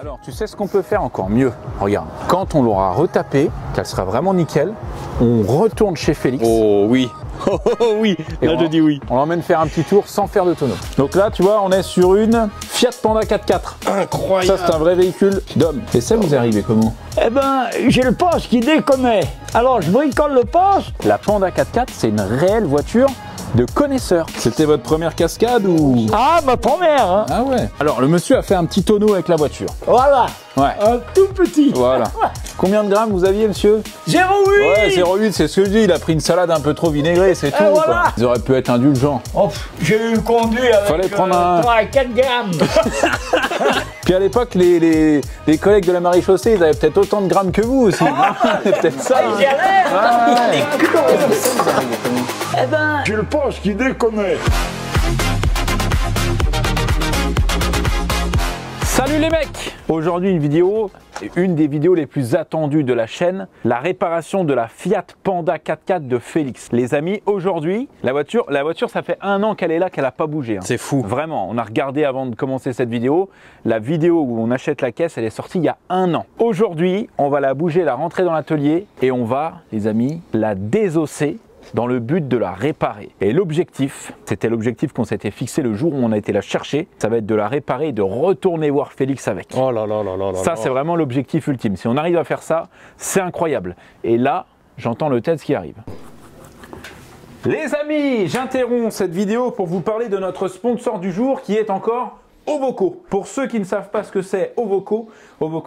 Alors, tu sais ce qu'on peut faire encore mieux? Regarde, quand on l'aura retapée, qu'elle sera vraiment nickel, on retourne chez Félix. Oh oui. Oh oui, là je dis oui. On l'emmène faire un petit tour sans faire de tonneau. Donc là, tu vois, on est sur une Fiat Panda 4x4. Incroyable. Ça, c'est un vrai véhicule d'homme. Et ça, vous arrivez comment? Eh ben, j'ai le poste qui déconne. Alors, je bricole le poste. La Panda 4x4, c'est une réelle voiture de connaisseur. C'était votre première cascade ou? Ah, ma première, hein. Ah ouais. Alors, le monsieur a fait un petit tonneau avec la voiture. Voilà. Ouais. Un tout petit. Voilà. Combien de grammes vous aviez, monsieur? 0,8. Ouais, 0,8, c'est ce que je dis. Il a pris une salade un peu trop vinaigrée, c'est tout. Voilà. Quoi. Ils auraient pu être indulgents. Oh, j'ai eu conduit avec Fallait prendre un... 3 à 4 grammes. Puis à l'époque, les collègues de la maréchaussée, ils avaient peut-être autant de grammes que vous aussi. C'est peut-être ça. J'y allais. Ouais. Eh ben, J'ai le poste qui déconne. Salut les mecs! Aujourd'hui une des vidéos les plus attendues de la chaîne, la réparation de la Fiat Panda 4x4 de Félix. Les amis, aujourd'hui, la voiture ça fait 1 an qu'elle est là, qu'elle n'a pas bougé. Hein. C'est fou. Vraiment, on a regardé avant de commencer cette vidéo. La vidéo où on achète la caisse, elle est sortie il y a 1 an. Aujourd'hui, on va la bouger, la rentrer dans l'atelier et on va, les amis, la désosser dans le but de la réparer. Et l'objectif, c'était l'objectif qu'on s'était fixé le jour où on a été la chercher, ça va être de la réparer et de retourner voir Félix avec. Oh là là là là là. Ça, c'est vraiment l'objectif ultime. Si on arrive à faire ça, c'est incroyable. Et là, j'entends le TEDx qui arrive. Les amis, j'interromps cette vidéo pour vous parler de notre sponsor du jour qui est encore Ovoco. Pour ceux qui ne savent pas ce que c'est Ovoco,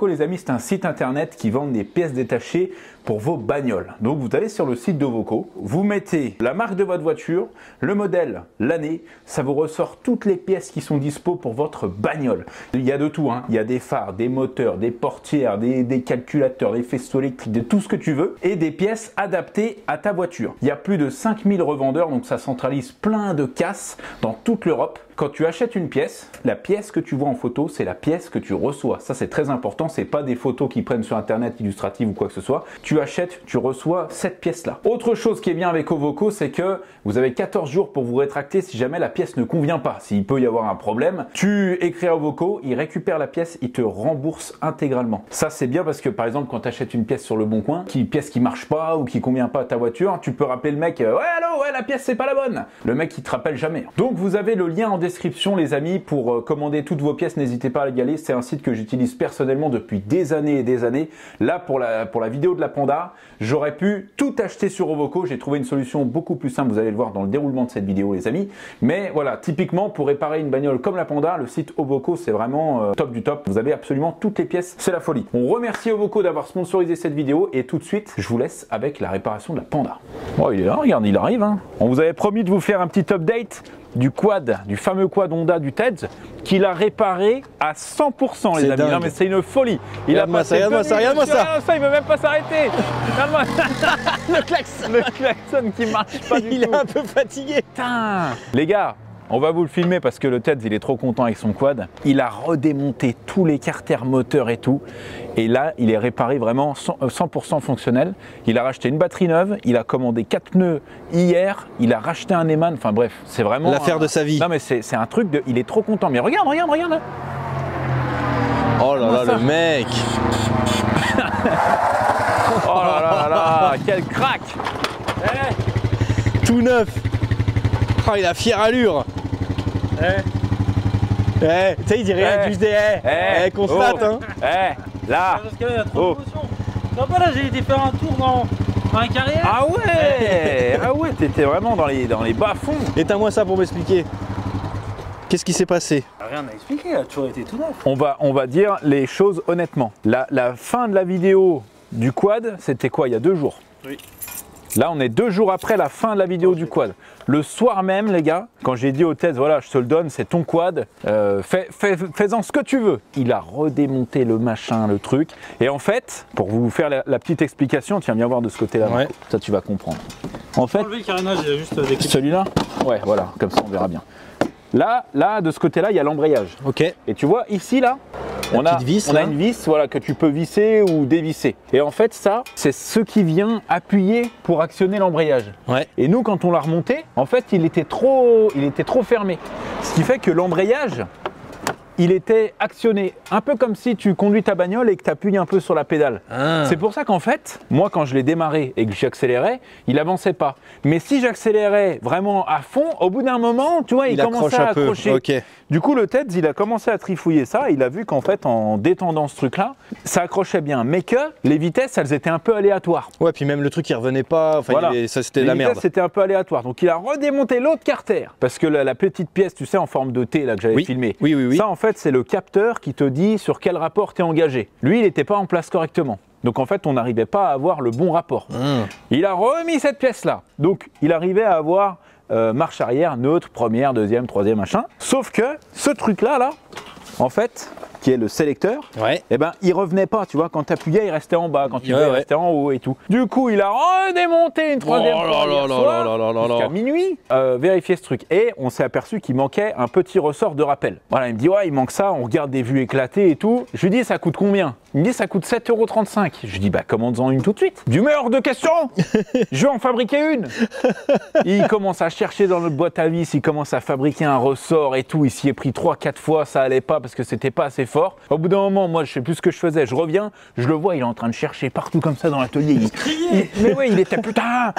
les amis, c'est un site internet qui vend des pièces détachées pour vos bagnoles. Donc vous allez sur le site d'Ovoco, vous mettez la marque de votre voiture, le modèle, l'année, ça vous ressort toutes les pièces qui sont dispo pour votre bagnole. Il y a de tout, hein. Il y a des phares, des moteurs, des portières, des calculateurs, des faisceaux électriques, de tout ce que tu veux et des pièces adaptées à ta voiture. Il y a plus de 5000 revendeurs, donc ça centralise plein de casses dans toute l'Europe. Quand tu achètes une pièce, la pièce que tu vois en photo, c'est la pièce que tu reçois. Ça, c'est très important. C'est pas des photos qu'ils prennent sur Internet illustratives ou quoi que ce soit. Tu achètes, tu reçois cette pièce-là. Autre chose qui est bien avec Ovoco, c'est que vous avez 14 jours pour vous rétracter si jamais la pièce ne convient pas. S'il peut y avoir un problème, tu écris à Ovoco, il récupère la pièce, il te rembourse intégralement. Ça, c'est bien parce que, par exemple, quand tu achètes une pièce sur le Bon Coin, pièce qui marche pas ou qui convient pas à ta voiture, tu peux rappeler le mec, ouais, allô, ouais, la pièce, c'est pas la bonne. Le mec, il te rappelle jamais. Donc, vous avez le lien en description, les amis, pour commander toutes vos pièces. N'hésitez pas à y aller. C'est un site que j'utilise personnellement depuis des années et des années. Là, pour la vidéo de la Panda, j'aurais pu tout acheter sur Ovoco. J'ai trouvé une solution beaucoup plus simple. Vous allez le voir dans le déroulement de cette vidéo, les amis. Mais voilà, typiquement, pour réparer une bagnole comme la Panda, le site Ovoco, c'est vraiment top du top. Vous avez absolument toutes les pièces. C'est la folie. On remercie Ovoco d'avoir sponsorisé cette vidéo. Et tout de suite, je vous laisse avec la réparation de la Panda. Oh, il est là, regarde, il arrive. Hein. On vous avait promis de vous faire un petit update du quad, du fameux quad Honda du TEDx, qu'il a réparé à 100%, les amis. Dingue. Non mais c'est une folie. Il a passé regarde-moi ça. Il veut même pas s'arrêter. Regarde-moi. Le klaxon qui marche pas du tout. Il est un peu fatigué. Putain. Les gars, on va vous le filmer parce que le TEDx, il est trop content avec son quad. Il a redémonté tous les carters moteurs et tout. Et là, il est réparé vraiment 100% fonctionnel. Il a racheté une batterie neuve, il a commandé 4 pneus hier, il a racheté un Eman. Enfin bref, c'est vraiment l'affaire de sa vie. Non mais c'est un truc de... Il est trop content. Mais regarde. Oh là là, le mec. Oh là là, quel crack. Tout neuf. Oh, il a fière allure. Tu sais, il dit rien, juste des constate, hein. Là. Parce que là, il y a trop d'émotions. Non, pas là, j'ai été faire un tour dans ma carrière. Ah ouais, t'étais vraiment dans les bas-fonds. Éteins-moi ça pour m'expliquer. Qu'est-ce qui s'est passé? Rien à expliquer, là, toujours été tout neuf. On va dire les choses honnêtement. La fin de la vidéo du quad, c'était quoi, il y a 2 jours? Oui. Là, on est 2 jours après la fin de la vidéo du quad. Le soir même, les gars, quand j'ai dit au TEDx, voilà, je te le donne, c'est ton quad, fais-en ce que tu veux. Il a redémonté le machin, le truc. Et en fait, pour vous faire la petite explication, tiens, viens voir de ce côté-là. Ouais. Ça, tu vas comprendre. En fait, Enlever le carénage, il y a juste des clips. celui-là, ouais, voilà, comme ça, on verra bien. Là, de ce côté-là, il y a l'embrayage. Ok. Et tu vois, ici, là, on a une vis, voilà, que tu peux visser ou dévisser. Et en fait, ça, c'est ce qui vient appuyer pour actionner l'embrayage. Ouais. Et nous, quand on l'a remonté, en fait, il était trop fermé. Ce qui fait que l'embrayage, il était actionné. Un peu comme si tu conduis ta bagnole et que tu appuies un peu sur la pédale. Ah. C'est pour ça qu'en fait, moi quand je l'ai démarré et que j'accélérais, il avançait pas. Mais si j'accélérais vraiment à fond, au bout d'un moment, tu vois, il commençait à accrocher. Okay. Du coup, le TEDS, il a commencé à trifouiller ça. Il a vu qu'en fait, en détendant ce truc-là, ça accrochait bien. Mais que les vitesses, elles étaient un peu aléatoires. Ouais, puis même le truc, il revenait pas. Enfin, Voilà. ça, c'était de la merde. C'était un peu aléatoire. Donc, il a redémonté l'autre carter. Parce que la petite pièce, tu sais, en forme de T là, que j'avais filmé. Oui. Ça, en fait, c'est le capteur qui te dit sur quel rapport tu es engagé. Lui, il n'était pas en place correctement. Donc en fait, on n'arrivait pas à avoir le bon rapport. Il a remis cette pièce-là. Donc il arrivait à avoir marche arrière, neutre, première, deuxième, troisième, machin. Sauf que ce truc-là, là, en fait, qui est le sélecteur, eh ben, il revenait pas, tu vois. Quand tu appuyais, il restait en bas. Quand tu il restait en haut et tout. Du coup, il a redémonté une troisième fois jusqu'à minuit, vérifier ce truc. Et on s'est aperçu qu'il manquait un petit ressort de rappel. Voilà, il me dit, ouais, il manque ça. On regarde des vues éclatées et tout. Je lui dis, ça coûte combien? Il me dit, ça coûte 7,35 €. Je lui dis, bah, commande-en une tout de suite. Du meilleur de question. Je vais en fabriquer une. Il commence à chercher dans notre boîte à vis. Il commence à fabriquer un ressort et tout. Il s'y est pris 3-4 fois. Ça allait pas parce que c'était pas assez fort. Au bout d'un moment, moi, je sais plus ce que je faisais. Je reviens, je le vois, il est en train de chercher partout comme ça dans l'atelier. Mais oui, il était putain.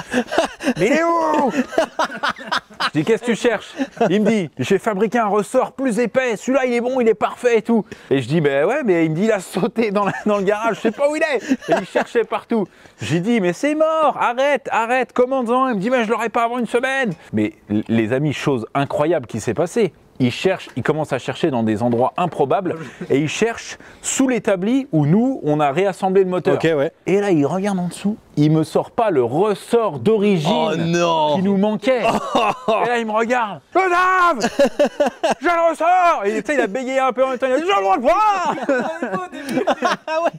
Mais il est où? Je dis, qu'est-ce que tu cherches? Il me dit, j'ai fabriqué un ressort plus épais. Celui-là, il est bon, il est parfait et tout. Et je dis, ben ouais, mais il me dit, il a sauté dans le garage. Je sais pas où il est. Et il cherchait partout. J'ai dit, mais c'est mort. Arrête, commande-en. Il me dit, mais je l'aurai pas avant une semaine. Mais les amis, chose incroyable qui s'est passée. Il commence à chercher dans des endroits improbables et il cherche sous l'établi où nous, on a réassemblé le moteur. Et là, il regarde en dessous, il me sort pas le ressort d'origine qui nous manquait. Et là, il me regarde. Joseph, j'ai le ressort. Et tu sais, il a bégayé un peu en même temps. Il a dit, j'ai le droit de voir.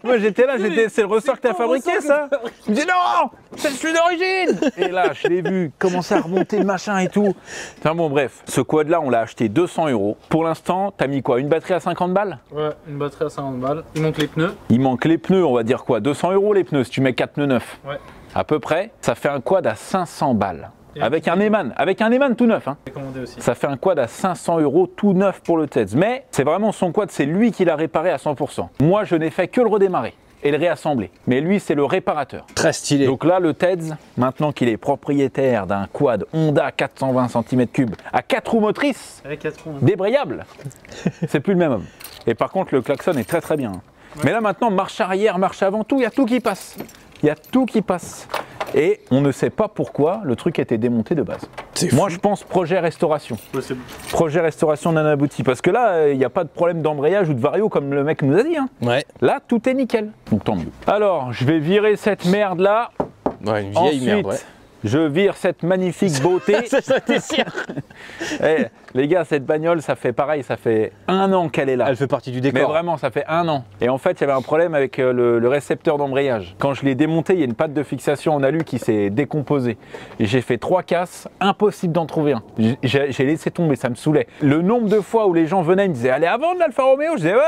Moi, j'étais là, c'est le ressort que tu as fabriqué, ça? Il me dit, non, c'est celui d'origine. Et là, je l'ai vu commencer à remonter le machin et tout. Enfin bon, bref, ce quad-là, on l'a acheté 200 €. Pour l'instant, t'as mis quoi? Une batterie à 50 balles? Ouais, une batterie à 50 balles. Il manque les pneus. Il manque les pneus, on va dire quoi? 200 € les pneus, si tu mets 4 pneus neufs. Ouais. À peu près, ça fait un quad à 500 balles. Avec un Eman tout neuf. Hein. Commandé aussi. Ça fait un quad à 500 € tout neuf pour le TEDS. Mais c'est vraiment son quad, c'est lui qui l'a réparé à 100%. Moi, je n'ai fait que le redémarrer et le réassembler. Mais lui, c'est le réparateur. Très stylé. Donc là, le TEDS, maintenant qu'il est propriétaire d'un quad Honda 420 cm3 à 4 roues motrices, débrayable, c'est plus le même homme. Et par contre, le klaxon est très très bien. Mais là maintenant, marche arrière, marche avant, tout, il y a tout qui passe. Il y a tout qui passe. Et on ne sait pas pourquoi le truc a été démonté de base. Moi, je pense projet restauration. Possible. Projet restauration non abouti. Parce que là, il n'y a pas de problème d'embrayage ou de vario comme le mec nous a dit. Hein. Là, tout est nickel. Donc tant mieux. Alors, je vais virer cette merde là. Une vieille merde, je vire cette magnifique beauté. T'es sûr? Les gars, cette bagnole, ça fait pareil, ça fait 1 an qu'elle est là. Elle fait partie du décor. Mais vraiment, ça fait 1 an. Et en fait, il y avait un problème avec le récepteur d'embrayage. Quand je l'ai démonté, il y a une patte de fixation en alu qui s'est décomposée. Et j'ai fait 3 casses, impossible d'en trouver un. J'ai laissé tomber, ça me saoulait. Le nombre de fois où les gens venaient, ils me disaient, allez à vendre l'Alfa Romeo. Je disais, ouais,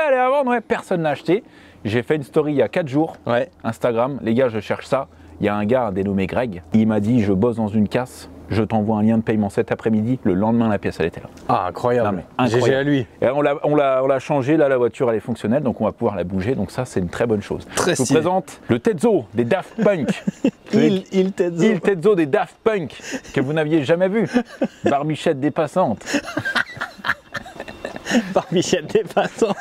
allez à vendre. Ouais, personne n'a acheté. J'ai fait une story il y a 4 jours, Instagram. Les gars, je cherche ça. Il y a un gars dénommé Greg, il m'a dit, je bosse dans une casse, je t'envoie un lien de paiement cet après-midi. Le lendemain, la pièce, elle était là. Ah, incroyable. Incroyable. GG à lui. Et on l'a changé, là, la voiture, elle est fonctionnelle, donc on va pouvoir la bouger. Donc ça, c'est une très bonne chose. Très je vous présente le Tezzo des Daft Punk. Il Tezzo des Daft Punk, que vous n'aviez jamais vu. Barbichette dépassante. Barbichette dépassante.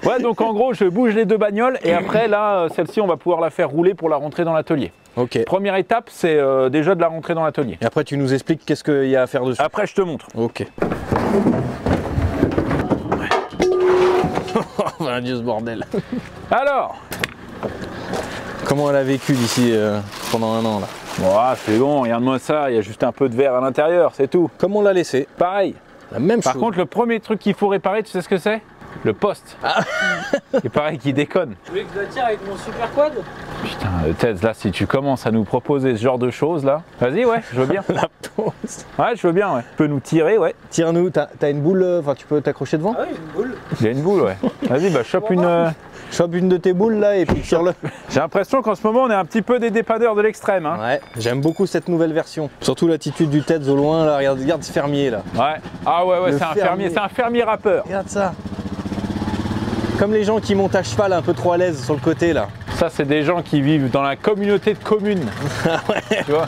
Ouais, donc en gros, je bouge les 2 bagnoles et après, là, celle-ci, on va pouvoir la faire rouler pour la rentrer dans l'atelier. Ok. Première étape, c'est déjà de la rentrer dans l'atelier. Et après, tu nous expliques qu'est-ce qu'il y a à faire dessus. Après, je te montre. Ok. Dieu, ce bordel. Alors, comment elle a vécu d'ici pendant 1 an là? C'est bon, regarde-moi ça, il y a juste un peu de verre à l'intérieur, c'est tout. Comme on l'a laissé. Pareil. La même chose. Par contre, le premier truc qu'il faut réparer, tu sais ce que c'est? Le poste. C'est pareil qui déconne. Tu veux que je la tire avec mon super quad? Putain, Tez, là, si tu commences à nous proposer ce genre de choses, là, vas-y, ouais, je veux bien. La pause. Ouais, je veux bien, ouais. Tu peux nous tirer, ouais. Tire-nous, t'as une boule, enfin tu peux t'accrocher devant? Ah oui, une boule. Il y a une boule, ouais. Vas-y, bah chope une... Chope une de tes boules là et puis tire-le. J'ai l'impression qu'en ce moment on est un petit peu des dépanneurs de l'extrême. Hein. Ouais, j'aime beaucoup cette nouvelle version. Surtout l'attitude du Ted's au loin là, regarde ce fermier là. Ouais. Ah ouais, Le c'est un fermier, c'est un fermier rappeur. Regarde ça. Comme les gens qui montent à cheval un peu trop à l'aise sur le côté là. Ça, c'est des gens qui vivent dans la communauté de communes. Tu vois.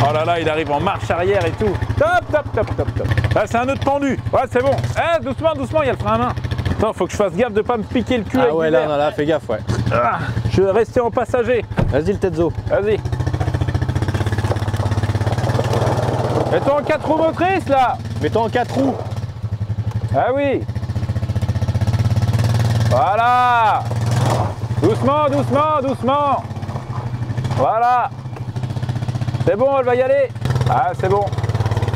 Oh là là, il arrive en marche arrière et tout. Top, top, top, top, top. Là, c'est un autre pendu. Ouais, c'est bon. Eh, doucement, doucement, il y a le frein à main. Attends, faut que je fasse gaffe de pas me piquer le cul. Ah ouais, là, fais gaffe, ouais. Ah, je vais rester en passager. Vas-y le Tedzo. Vas-y. Mets-toi en 4 roues motrices, là. Mets-toi en 4 roues. Ah oui. Voilà. Doucement, doucement, doucement. Voilà. C'est bon, elle va y aller. Ah, c'est bon.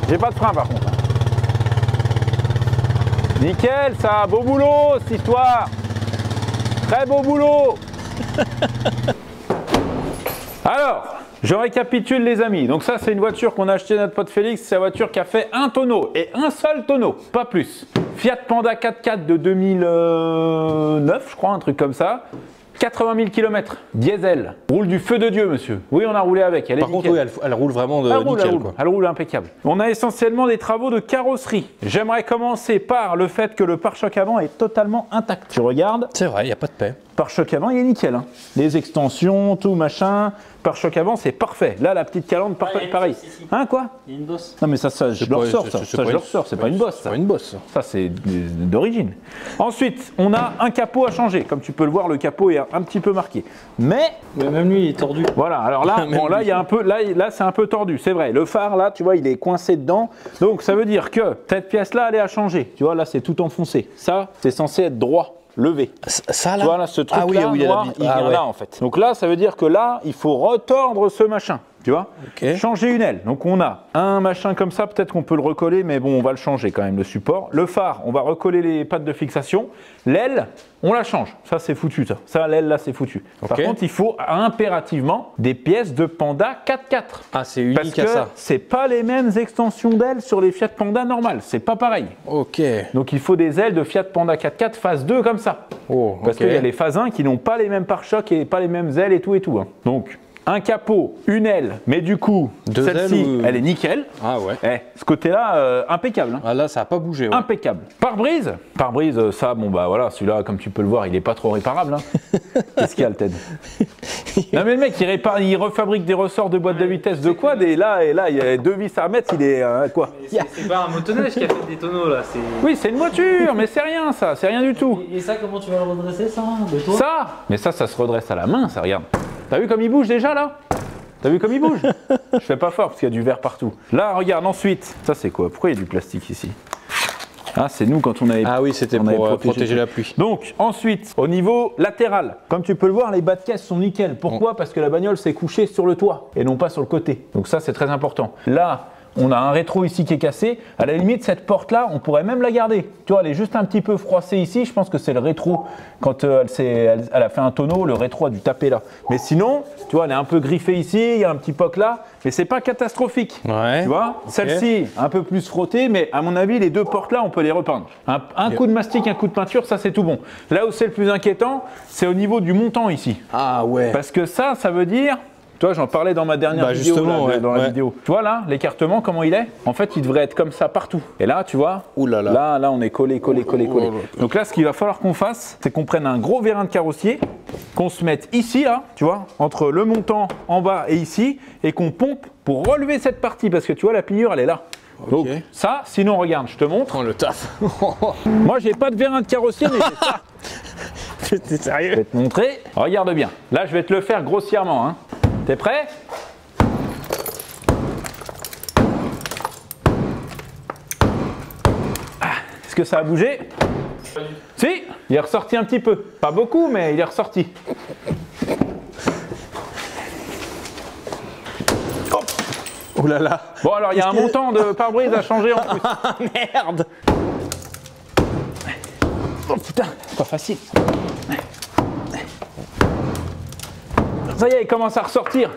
J'ai pas de frein par contre. Nickel, ça. Beau boulot, cette histoire. Très beau boulot. Alors, je récapitule les amis. Donc ça, c'est une voiture qu'on a achetée à notre pote Félix. C'est la voiture qui a fait un tonneau et un seul tonneau, pas plus. Fiat Panda 4x4 de 2009, je crois, un truc comme ça. 80 000 km, diesel. Roule du feu de Dieu, monsieur. Oui, on a roulé avec. Elle est Par contre, oui, elle roule vraiment de nickel. Elle roule impeccable. On a essentiellement des travaux de carrosserie. J'aimerais commencer par le fait que le pare-choc avant est totalement intact. Tu regardes. C'est vrai, il n'y a pas de paix. Pare-choc avant, il est nickel. Hein. Les extensions, tout machin. Pare-choc avant, c'est parfait. Là, la petite calandre, pareil. Hein, quoi? Il y a une bosse. Non, mais ça je le ressors, ça. Ça, je le ressors. C'est pas une bosse, ça. C'est pas une bosse. Ça, c'est d'origine. Ensuite, on a un capot à changer. Comme tu peux le voir, le capot est un petit peu marqué. Mais même lui, il est tordu. voilà. Alors là, bon, là, il y a un peu, là, c'est un peu tordu. C'est vrai. Le phare, là, tu vois, il est coincé dedans. Donc, ça veut dire que cette pièce-là, elle est à changer. Tu vois, là, c'est tout enfoncé. Ça, c'est censé être droit. Levé. Ça là, tu vois, là, ce truc là, noir, il vient là en fait. Donc là, ça veut dire que là, il faut retordre ce machin. Tu vois, changer une aile. Donc on a un machin comme ça, peut-être qu'on peut le recoller, mais bon, on va le changer quand même, le support. Le phare, on va recoller les pattes de fixation. L'aile, on la change. Ça, c'est foutu, ça. Ça, l'aile, là, c'est foutu. Par contre, il faut impérativement des pièces de Panda 4x4. Ah, c'est unique à ça. Parce que c'est pas les mêmes extensions d'ailes sur les Fiat Panda normales. C'est pas pareil. Ok. Donc il faut des ailes de Fiat Panda 4x4 phase 2 comme ça. Parce qu'il y a les phases 1 qui n'ont pas les mêmes pare-chocs et pas les mêmes ailes et tout et tout. Hein. Donc un capot, une aile, mais du coup, celle-ci, elle est nickel. Ah ouais. Ce côté-là, impeccable. Hein. Ah là, ça n'a pas bougé. Ouais. Impeccable. Pare-brise, ça, bon bah voilà, celui-là, comme tu peux le voir, il n'est pas trop réparable. Hein. Qu'est-ce qu'il y a le Ted? Non mais le mec, il refabrique des ressorts de boîte de vitesse de quad et là, il y a 2 vis à remettre, il est quoi? C'est pas un motoneige qui a fait des tonneaux là. Oui, c'est une voiture, mais c'est rien ça, c'est rien du tout. Et ça, comment tu vas le redresser ça de toi? Ça? Mais ça se redresse à la main, ça, regarde. T'as vu comme il bouge déjà là? T'as vu comme il bouge? Je fais pas fort parce qu'il y a du verre partout. Là, regarde, ensuite. Ça, c'est quoi? Pourquoi il y a du plastique ici? Ah, c'est nous quand on avait. Ah oui, c'était pour protéger la pluie. Donc, ensuite, au niveau latéral, comme tu peux le voir, les bas de caisse sont nickel. Pourquoi? Parce que la bagnole s'est couchée sur le toit et non pas sur le côté. Donc, ça, c'est très important. Là, on a un rétro ici qui est cassé. À la limite, cette porte-là, on pourrait même la garder. Tu vois, elle est juste un petit peu froissée ici. Je pense que c'est le rétro. Quand elle a fait un tonneau, le rétro a dû taper là. Mais sinon, tu vois, elle est un peu griffée ici. Il y a un petit poc là. Mais c'est pas catastrophique. Ouais. Tu vois, celle-ci, un peu plus frottée. Mais à mon avis, les deux portes-là, on peut les repeindre. Un coup de mastic, un coup de peinture, ça, c'est tout bon. Là où c'est le plus inquiétant, c'est au niveau du montant ici. Ah ouais. Parce que ça veut dire... Toi, j'en parlais dans ma dernière vidéo. Justement, là, dans la vidéo. Tu vois là, l'écartement, comment il est? En fait, il devrait être comme ça partout. Et là, tu vois, là, on est collé. Donc là, ce qu'il va falloir qu'on fasse, c'est qu'on prenne un gros vérin de carrossier, qu'on se mette ici, là, tu vois, entre le montant en bas et ici, et qu'on pompe pour relever cette partie, parce que tu vois, la pliure, elle est là. Donc ça, sinon, regarde, je te montre. Oh, le taf. Moi, j'ai pas de vérin de carrossier, mais c'est ça. T'es sérieux? Je vais te montrer. Regarde bien. Là, je vais te le faire grossièrement, hein. T'es prêt? Est-ce que ça a bougé? Si, il est ressorti un petit peu. Pas beaucoup, mais il est ressorti. Oh là là. Bon, alors il y a un montant de pare-brise à changer en plus. Merde. Oh putain, c'est pas facile. Ça y est, il commence à ressortir.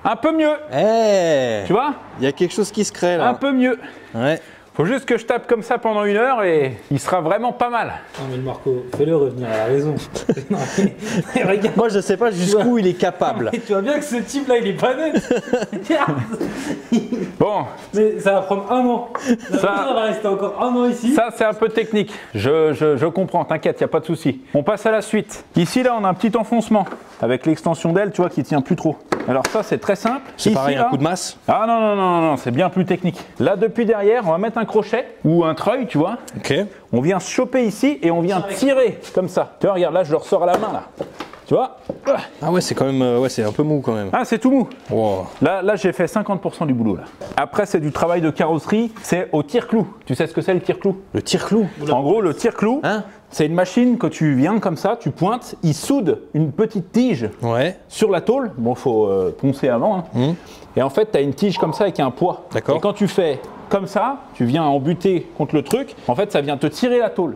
Un peu mieux. Eh. Tu vois? Il y a quelque chose qui se crée là. Un peu mieux. Ouais. Faut juste que je tape comme ça pendant 1 heure et il sera vraiment pas mal. Non mais Marco, fais-le revenir à la raison. Non, mais regarde. Moi, je sais pas jusqu'où il est capable. Tu vois bien que ce type là il est pas net. Regarde. Bon, Mais ça va prendre 1 an. Ça va rester encore 1 an ici. ça c'est un peu technique. Je comprends, t'inquiète, y a pas de souci. On passe à la suite. Ici là, on a un petit enfoncement avec l'extension d'aile, tu vois, qui tient plus trop. Alors ça, c'est très simple. C'est Ici, pareil, là, un coup de masse. Ah non, non, non, non, c'est bien plus technique. Là, depuis derrière, on va mettre un crochet ou un treuil, tu vois. Ok. On vient se choper ici et on vient tirer comme ça. Tu vois, regarde, là, je le ressors à la main, là. Tu vois? Ah ouais, c'est quand même, ouais, c'est un peu mou quand même. Ah, c'est tout mou. Wow. Là j'ai fait 50% du boulot, là. Après, c'est du travail de carrosserie, c'est au tire-clou. Tu sais ce que c'est, le tire-clou? Le tire-clou. En gros, le tire-clou, Hein? c'est une machine que tu viens comme ça, tu pointes, il soude une petite tige Ouais. sur la tôle. Bon, faut poncer avant. Hein. Et en fait, tu as une tige comme ça avec un poids. D'accord. Et quand tu fais comme ça, tu viens en buter contre le truc, en fait, ça vient te tirer la tôle.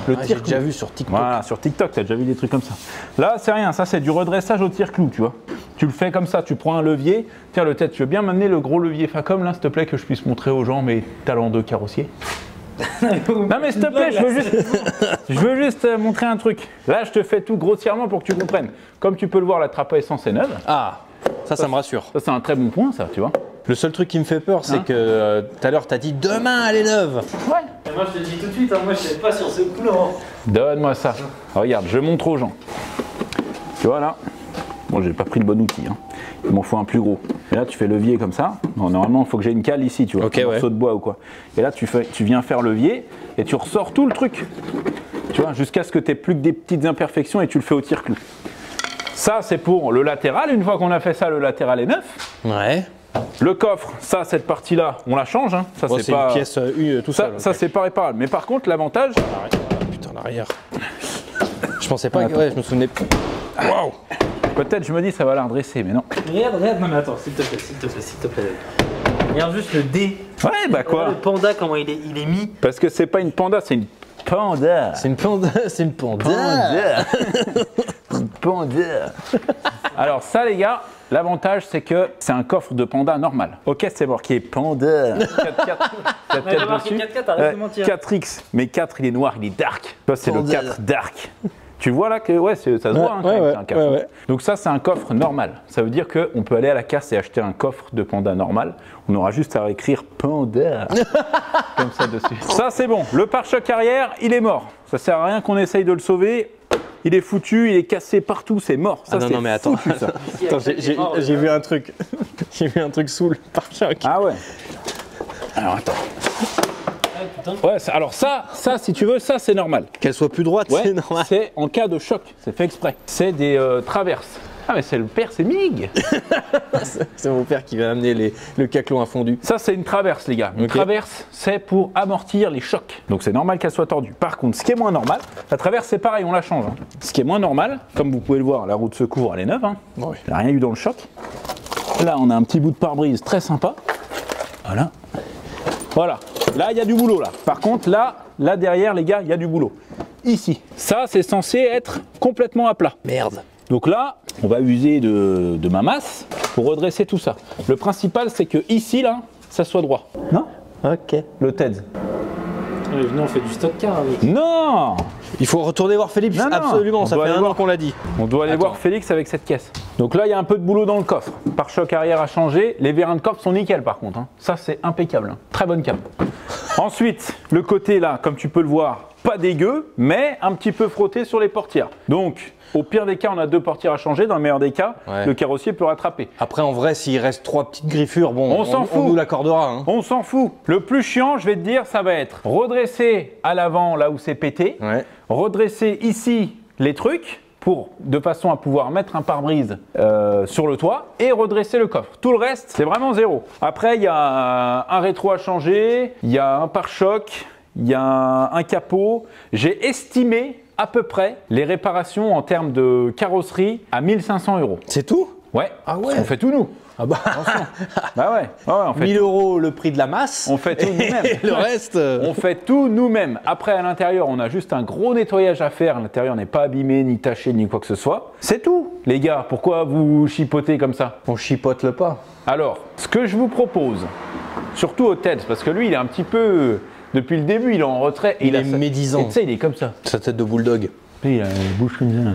Le J'ai tire-clou. déjà vu sur TikTok. Voilà, sur TikTok, tu as déjà vu des trucs comme ça. Là, c'est rien, ça c'est du redressage au tire-clou, tu vois. Tu le fais comme ça, tu prends un levier. Tiens, le tête, tu veux bien m'amener le gros levier Facom, là, s'il te plaît, que je puisse montrer aux gens mes talents de carrossier? Non mais s'il te plaît, je veux juste montrer un truc. Là, je te fais tout grossièrement pour que tu comprennes. Comme tu peux le voir, la trappe à essence est neuve. Ah, ça me rassure. Ça, c'est un très bon point, ça, tu vois. Le seul truc qui me fait peur, c'est Hein que tout à l'heure, t'as dit demain, elle est neuve. Ouais. Et moi je te dis tout de suite, hein, moi je sais pas sur ce coup là. Donne-moi ça. Regarde, je montre aux gens. Tu vois là? Bon, j'ai pas pris le bon outil. Hein. Il m'en faut un plus gros. Et là, tu fais levier comme ça. Non, normalement, il faut que j'ai une cale ici, tu vois. Ok, un ouais. morceau de bois ou quoi. Et là, tu viens faire levier et tu ressors tout le truc. Tu vois, jusqu'à ce que tu aies plus que des petites imperfections et tu le fais au tire-clou. Ça, c'est pour le latéral. Une fois qu'on a fait ça, le latéral est neuf. Ouais. Le coffre, ça, cette partie-là, on la change. Hein. Ça, Bon, c'est c'est pas une pièce tout ça, seul. ça c'est pas réparable. Mais par contre, l'avantage, Putain, l'arrière. Je pensais pas que. Ouais, je me souvenais. Waouh. peut-être, je me dis, ça va la redresser, mais non. Regarde, non mais attends, s'il te plaît, s'il te plaît, s'il te plaît. Regarde juste le D. Ouais, bah quoi? Le panda, comment il est mis. Parce que c'est pas une panda, c'est une panda. C'est une panda. C'est une panda. Une panda. Alors ça les gars, l'avantage c'est que c'est un coffre de panda normal. Ok, c'est marqué panda. 4 j'ai marqué 4K, arrête de mentir. 4X, mais 4 il est noir, il est dark. Ça c'est le Panda. 4 dark. Tu vois là que ouais, ça se voit hein, quand même, c'est un coffre. ouais. Donc ça c'est un coffre normal. Ça veut dire qu'on peut aller à la casse et acheter un coffre de panda normal. On aura juste à écrire panda comme ça dessus. Ça c'est bon. Le pare-choc arrière, il est mort. Ça sert à rien qu'on essaye de le sauver. Il est foutu, il est cassé partout, c'est mort. Ça, Ah non, c'est non, mais attends. foutu, ça. Attends, j'ai vu un truc. J'ai vu un truc sous le pare-choc. Ah ouais. Alors attends. Ouais, alors ça, si tu veux, ça c'est normal. Qu'elle soit plus droite, Ouais, c'est normal. c'est en cas de choc, c'est fait exprès. C'est des traverses. Ah mais c'est le père, c'est Mig. C'est mon père qui va amener le caclon à fondu. Ça c'est une traverse les gars. Une Ok. traverse c'est pour amortir les chocs. Donc c'est normal qu'elle soit tordue. Par contre ce qui est moins normal, la traverse c'est pareil, on la change. Hein. Ce qui est moins normal, comme vous pouvez le voir, la roue de secours elle est neuve. Hein. Ouais. Il n'y a rien eu dans le choc. Là on a un petit bout de pare-brise très sympa. Voilà. Voilà. Là il y a du boulot là. Par contre là derrière les gars il y a du boulot. Ici. Ça c'est censé être complètement à plat. Merde. Donc là, on va user de ma masse pour redresser tout ça. Le principal, c'est que ici, là, ça soit droit. Non? Ok. Le TEDS. Allez, venez, on fait du stock car avec. Non! Il faut retourner voir Félix, Non, non. absolument, On ça doit fait aller 1 an voir. qu'on l'a dit. On doit aller Attends. voir Félix avec cette caisse. Donc là, il y a un peu de boulot dans le coffre. Pare-choc arrière à changer. Les vérins de coffre sont nickel par contre. Hein. Ça, c'est impeccable. Hein. Très bonne cam. Ensuite, le côté là, comme tu peux le voir, pas dégueu, mais un petit peu frotté sur les portières. Donc, au pire des cas, on a 2 portières à changer. Dans le meilleur des cas, Ouais. le carrossier peut rattraper. Après, en vrai, s'il reste 3 petites griffures, bon, On s'en fout. On nous l'accordera. Hein. On s'en fout. Le plus chiant, je vais te dire, ça va être redresser à l'avant là où c'est pété, Ouais. redresser ici les trucs de façon à pouvoir mettre un pare-brise sur le toit et redresser le coffre. Tout le reste, c'est vraiment zéro. Après, il y a un rétro à changer, il y a un pare-choc, il y a un capot. J'ai estimé à peu près les réparations en termes de carrosserie à 1 500 €. C'est tout? Ouais. Ah ouais. On fait tout nous. Ah bah, Bah ouais. On fait 1000 € le prix de la masse. On fait tout nous-mêmes. Et le reste. On fait tout nous-mêmes. Après, à l'intérieur, on a juste un gros nettoyage à faire. L'intérieur n'est pas abîmé, ni taché, ni quoi que ce soit. C'est tout. Les gars, pourquoi vous chipotez comme ça? On chipote le pas. Alors, ce que je vous propose, Surtout au TEDS, parce que lui, il est un petit peu... Depuis le début, il est en retrait. Et Il est médisant. Tu sais, il est comme ça. Sa tête de bulldog. Il a la bouche comme ça.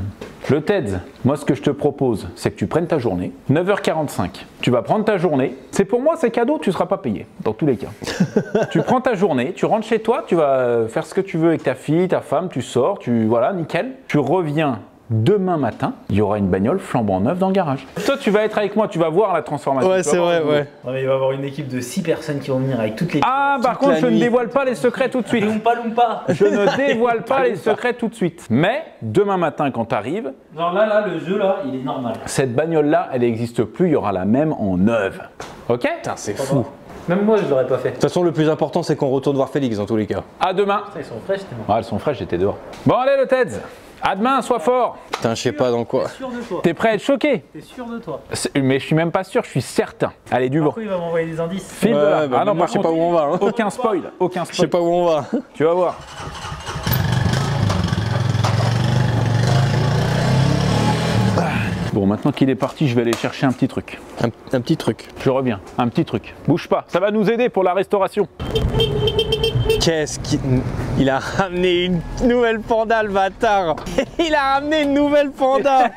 Le TEDS, moi ce que je te propose, c'est que tu prennes ta journée, 9h45, tu vas prendre ta journée, c'est pour moi c'est cadeau, tu ne seras pas payé, dans tous les cas. Tu prends ta journée, tu rentres chez toi, tu vas faire ce que tu veux avec ta fille, ta femme, tu sors, voilà, nickel. Tu reviens demain matin, il y aura une bagnole flambant neuve dans le garage. Toi tu vas être avec moi, tu vas voir la transformation. Ouais, c'est vrai, ouais. Non, mais il va y avoir une équipe de 6 personnes qui vont venir avec toutes les... Ah, par contre, je ne dévoile pas les secrets tout de suite. Lumpa. Je ne dévoile pas les secrets tout de suite. Mais demain matin, quand tu arrives, Non, là, le jeu, là, il est normal. cette bagnole-là, elle n'existe plus, il y aura la même en neuve. Ok? Putain, c'est fou. Même moi, je l'aurais pas fait. De toute façon, le plus important, c'est qu'on retourne voir Félix dans tous les cas. À demain. Putain, ils sont fraîches, tellement. Ah, elles sont fraîches, j'étais dehors. Bon, allez, le TEDS. À demain, sois fort. Putain, je sais pas dans quoi. T'es sûr de toi. T'es prêt à être choqué? T'es sûr de toi. Mais je suis même pas sûr, je suis certain. Allez, du vent. Pourquoi il va m'envoyer des indices? File de là. bah, moi, je sais pas où on va. Hein. Aucun spoil, aucun Je sais spoil. pas où on va. Tu vas voir. Bon, maintenant qu'il est parti, je vais aller chercher un petit truc. Un petit truc. Je reviens, un petit truc. Bouge pas, ça va nous aider pour la restauration. Qu'est-ce qu'il... Il a ramené une nouvelle panda, le bâtard. Il a ramené une nouvelle panda.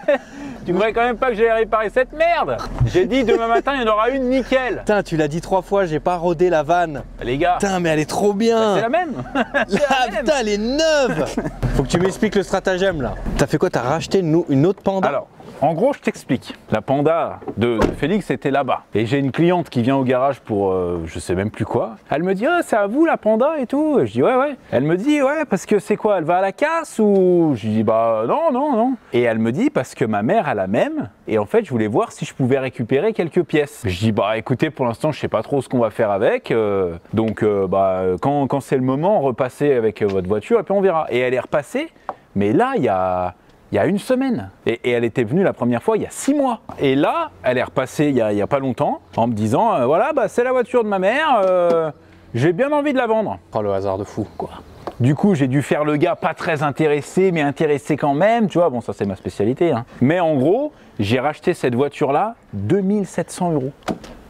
Tu croyais quand même pas que j'allais réparer cette merde? J'ai dit demain matin, il y en aura une nickel. Putain, tu l'as dit 3 fois, j'ai pas rodé la vanne. Les gars, Putain, mais elle est trop bien. c'est la même. Putain, elle est neuve. Faut que tu m'expliques le stratagème là. T'as fait quoi? T'as racheté une autre panda? Alors, en gros, je t'explique. La panda de Félix était là-bas. Et j'ai une cliente qui vient au garage pour je sais même plus quoi. Elle me dit oh, c'est à vous la panda et tout. Je dis ouais. Elle me dit ouais, parce que c'est quoi? Elle va à la casse ou... Je dis bah non. Et elle me dit parce que ma mère a la même. Et en fait, je voulais voir si je pouvais récupérer quelques pièces. Je dis bah écoutez, pour l'instant, je sais pas trop ce qu'on va faire avec. Donc quand c'est le moment, repassez avec votre voiture et puis on verra. Et elle est repassée. Mais là, il y a une semaine. Et elle était venue la première fois il y a 6 mois. Et là, elle est repassée il y a pas longtemps en me disant voilà, bah, c'est la voiture de ma mère, j'ai bien envie de la vendre. Oh, le hasard de fou, quoi. Du coup, j'ai dû faire le gars pas très intéressé, mais intéressé quand même, tu vois. Bon, ça, c'est ma spécialité. Hein. Mais en gros, j'ai racheté cette voiture-là 2700 €.